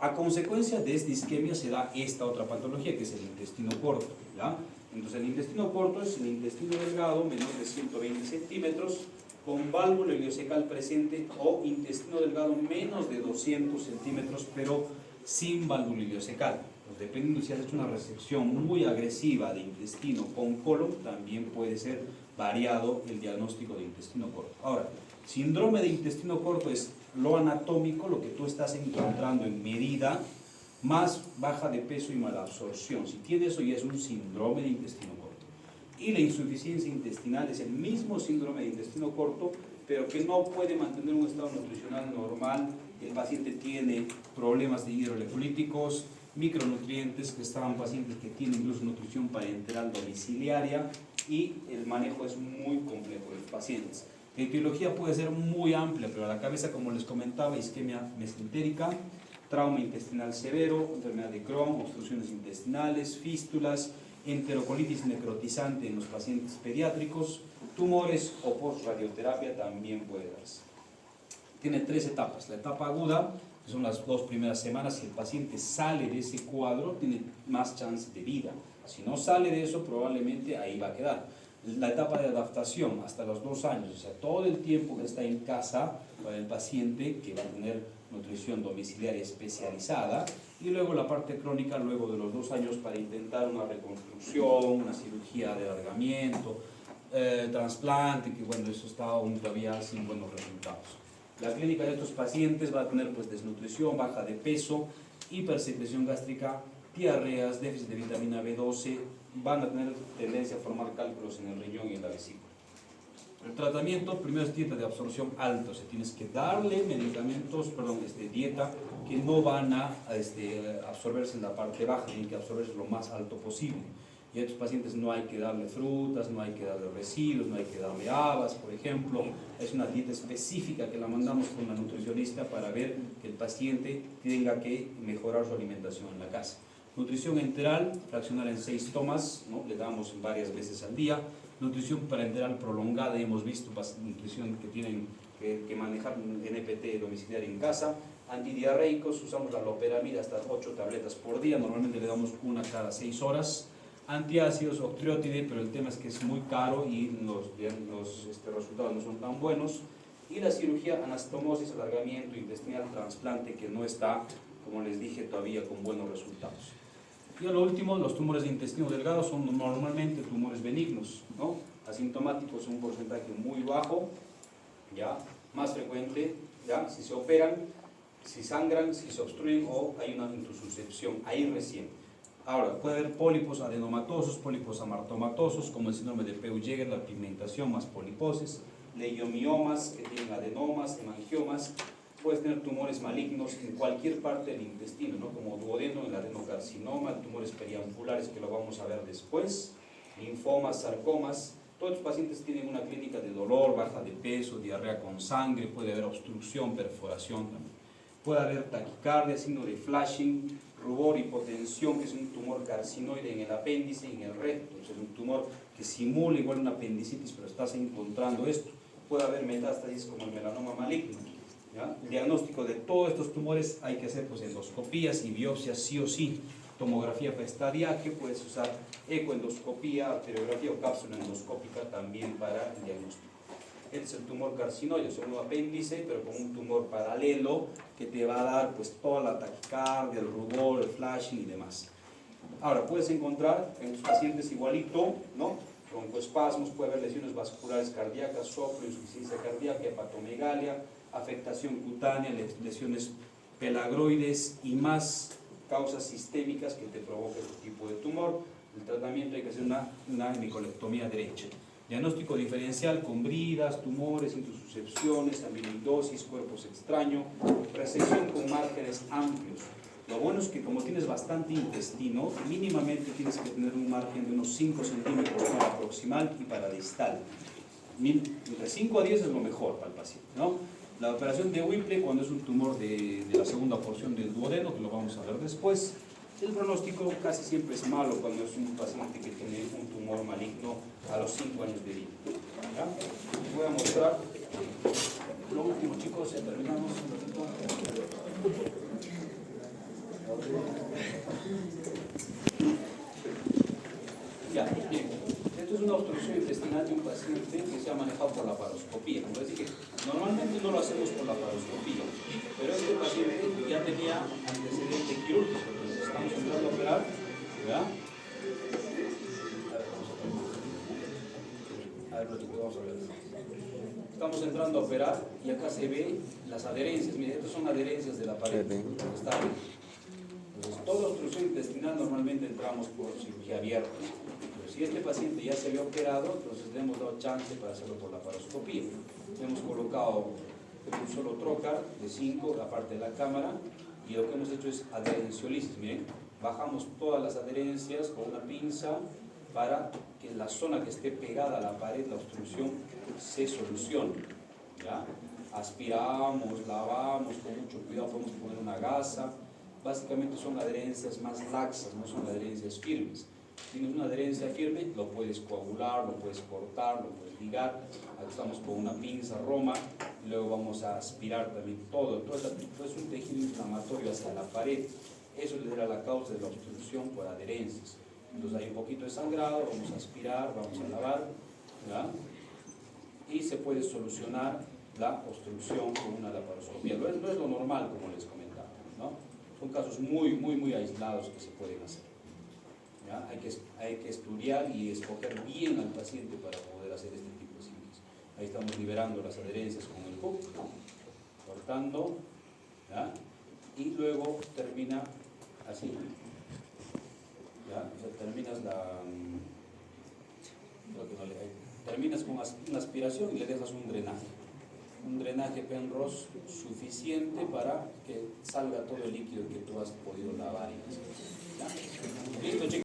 A consecuencia de esta isquemia se da esta otra patología, que es el intestino corto, ¿ya? Entonces el intestino corto es el intestino delgado, menor de 120 centímetros, con válvula ileocecal presente, o intestino delgado menos de 200 centímetros, pero sin válvula ileocecal. Dependiendo si has hecho una resección muy agresiva de intestino con colon, también puede ser variado el diagnóstico de intestino corto. Ahora, síndrome de intestino corto es lo anatómico, lo que tú estás encontrando en medida, más baja de peso y malabsorción. Si tienes eso, ya es un síndrome de intestino corto. Y la insuficiencia intestinal es el mismo síndrome de intestino corto, pero que no puede mantener un estado nutricional normal. El paciente tiene problemas de hidroelectrolíticos, micronutrientes, que estaban pacientes que tienen incluso nutrición parenteral domiciliaria, y el manejo es muy complejo de los pacientes. La etiología puede ser muy amplia, pero a la cabeza, como les comentaba, isquemia mesentérica, trauma intestinal severo, enfermedad de Crohn, obstrucciones intestinales, fístulas, enterocolitis necrotizante en los pacientes pediátricos, tumores o post-radioterapia también puede darse. Tiene 3 etapas. La etapa aguda, que son las 2 primeras semanas. Si el paciente sale de ese cuadro, tiene más chance de vida. Si no sale de eso, probablemente ahí va a quedar. La etapa de adaptación, hasta los 2 años, o sea, todo el tiempo que está en casa para el paciente, que va a tener nutrición domiciliaria especializada, y luego la parte crónica, luego de los 2 años, para intentar una reconstrucción, una cirugía de alargamiento, trasplante, que bueno, eso está aún todavía sin buenos resultados. La clínica de estos pacientes va a tener pues desnutrición, baja de peso, hipersecreción gástrica, diarreas, déficit de vitamina B12, van a tener tendencia a formar cálculos en el riñón y en la vesícula. El tratamiento primero es dieta de absorción alta, o sea, tienes que darle medicamentos, perdón, dieta que no van a absorberse en la parte baja, tienen que absorberse lo más alto posible. Y a estos pacientes no hay que darle frutas, no hay que darle residuos, no hay que darle habas, por ejemplo. Es una dieta específica que la mandamos con una nutricionista para ver que el paciente tenga que mejorar su alimentación en la casa. Nutrición enteral, fraccionar en 6 tomas, ¿no? Le damos varias veces al día. Nutrición parenteral prolongada, hemos visto nutrición que tienen que manejar un NPT domiciliario en casa. Antidiarreicos, usamos la loperamida hasta 8 tabletas por día, normalmente le damos una cada 6 horas. Antiácidos, octreotide, pero el tema es que es muy caro y los resultados no son tan buenos. Y la cirugía anastomosis, alargamiento intestinal, trasplante, que no está, como les dije, todavía con buenos resultados. Y a lo último, los tumores de intestino delgado son normalmente tumores benignos, ¿no? Asintomáticos, un porcentaje muy bajo, ¿ya? Más frecuente, ¿ya? Si se operan, si sangran, si se obstruyen o hay una intususcepción, ahí recién. Ahora, puede haber pólipos adenomatosos, pólipos amartomatosos, como el síndrome de Peugeger, la pigmentación más poliposis, leiomiomas que tienen adenomas, hemangiomas. Puedes tener tumores malignos en cualquier parte del intestino, ¿no? Como duodeno, el adenocarcinoma, tumores periampulares que lo vamos a ver después, linfomas, sarcomas. Todos los pacientes tienen una clínica de dolor, baja de peso, diarrea con sangre, puede haber obstrucción, perforación también. Puede haber taquicardia, signo de flashing, rubor, hipotensión, que es un tumor carcinoide en el apéndice y en el recto. Es un tumor que simula igual una apendicitis, pero estás encontrando esto. Puede haber metástasis como el melanoma maligno. ¿Ya? El diagnóstico de todos estos tumores hay que hacer pues, endoscopías y biopsias sí o sí. Tomografía para estadiaje, puedes usar ecoendoscopía, arteriografía o cápsula endoscópica también para el diagnóstico. Este es el tumor carcinoide, es un apéndice, pero con un tumor paralelo que te va a dar pues, toda la taquicardia, el rubor, el flashing y demás. Ahora, puedes encontrar en los pacientes igualito, ¿no? Broncoespasmos, puede haber lesiones vasculares cardíacas, soplo, insuficiencia cardíaca, hepatomegalia, afectación cutánea, lesiones pelagroides y más causas sistémicas que te provoquen este tipo de tumor. El tratamiento hay que hacer una hemicolectomía derecha. Diagnóstico diferencial con bridas, tumores, intususcepciones, amiloidosis, cuerpos extraños, resección con márgenes amplios. Lo bueno es que como tienes bastante intestino, mínimamente tienes que tener un margen de unos 5 centímetros para proximal y para distal. Entre 5 a 10 es lo mejor para el paciente, ¿no? La operación de Whipple, cuando es un tumor de la segunda porción del duodeno, que lo vamos a ver después. El pronóstico casi siempre es malo cuando es un paciente que tiene un tumor maligno a los 5 años de vida. ¿Ya? Voy a mostrar lo último, chicos, ya terminamos un ratito. Ya, bien. Esto es una obstrucción intestinal de un paciente que se ha manejado por la laparoscopía. Como les dije, normalmente no lo hacemos por la laparoscopía, pero este paciente ya tenía antecedente quirúrgico. Estamos entrando a operar, ¿ya? A ver, vamos a ver. Estamos entrando a operar y acá se ve las adherencias. Miren, estas son adherencias de la pared. Está bien. Entonces, toda obstrucción intestinal normalmente entramos por cirugía abierta. Pero si este paciente ya se había operado, entonces le hemos dado chance para hacerlo por la laparoscopía. Le hemos colocado un solo trocar de 5, la parte de la cámara, y lo que hemos hecho es adherenciolisis. Miren, bajamos todas las adherencias con una pinza para que la zona que esté pegada a la pared, la obstrucción, se solucione. ¿Ya? Aspiramos, lavamos, con mucho cuidado podemos poner una gasa. Básicamente son adherencias más laxas, no son adherencias firmes. Si tienes una adherencia firme, lo puedes coagular, lo puedes cortar, lo puedes ligar. Aquí estamos con una pinza Roma, y luego vamos a aspirar también todo es un tejido inflamatorio hacia la pared. Eso le dará la causa de la obstrucción por adherencias. Entonces hay un poquito de sangrado, vamos a aspirar, vamos a lavar, ¿ya? Y se puede solucionar la obstrucción con una laparoscopía. No es lo normal, como les comentaba, ¿no? Son casos muy aislados que se pueden hacer. ¿Ya? Hay que estudiar y escoger bien al paciente para poder hacer este tipo de cirugías. Ahí estamos liberando las adherencias con el hook, cortando, ¿ya? Y luego termina así. ¿Ya? O sea, terminas terminas con una aspiración y le dejas un drenaje Penrose suficiente para que salga todo el líquido que tú has podido lavar. ¿Ya? ¿Sí?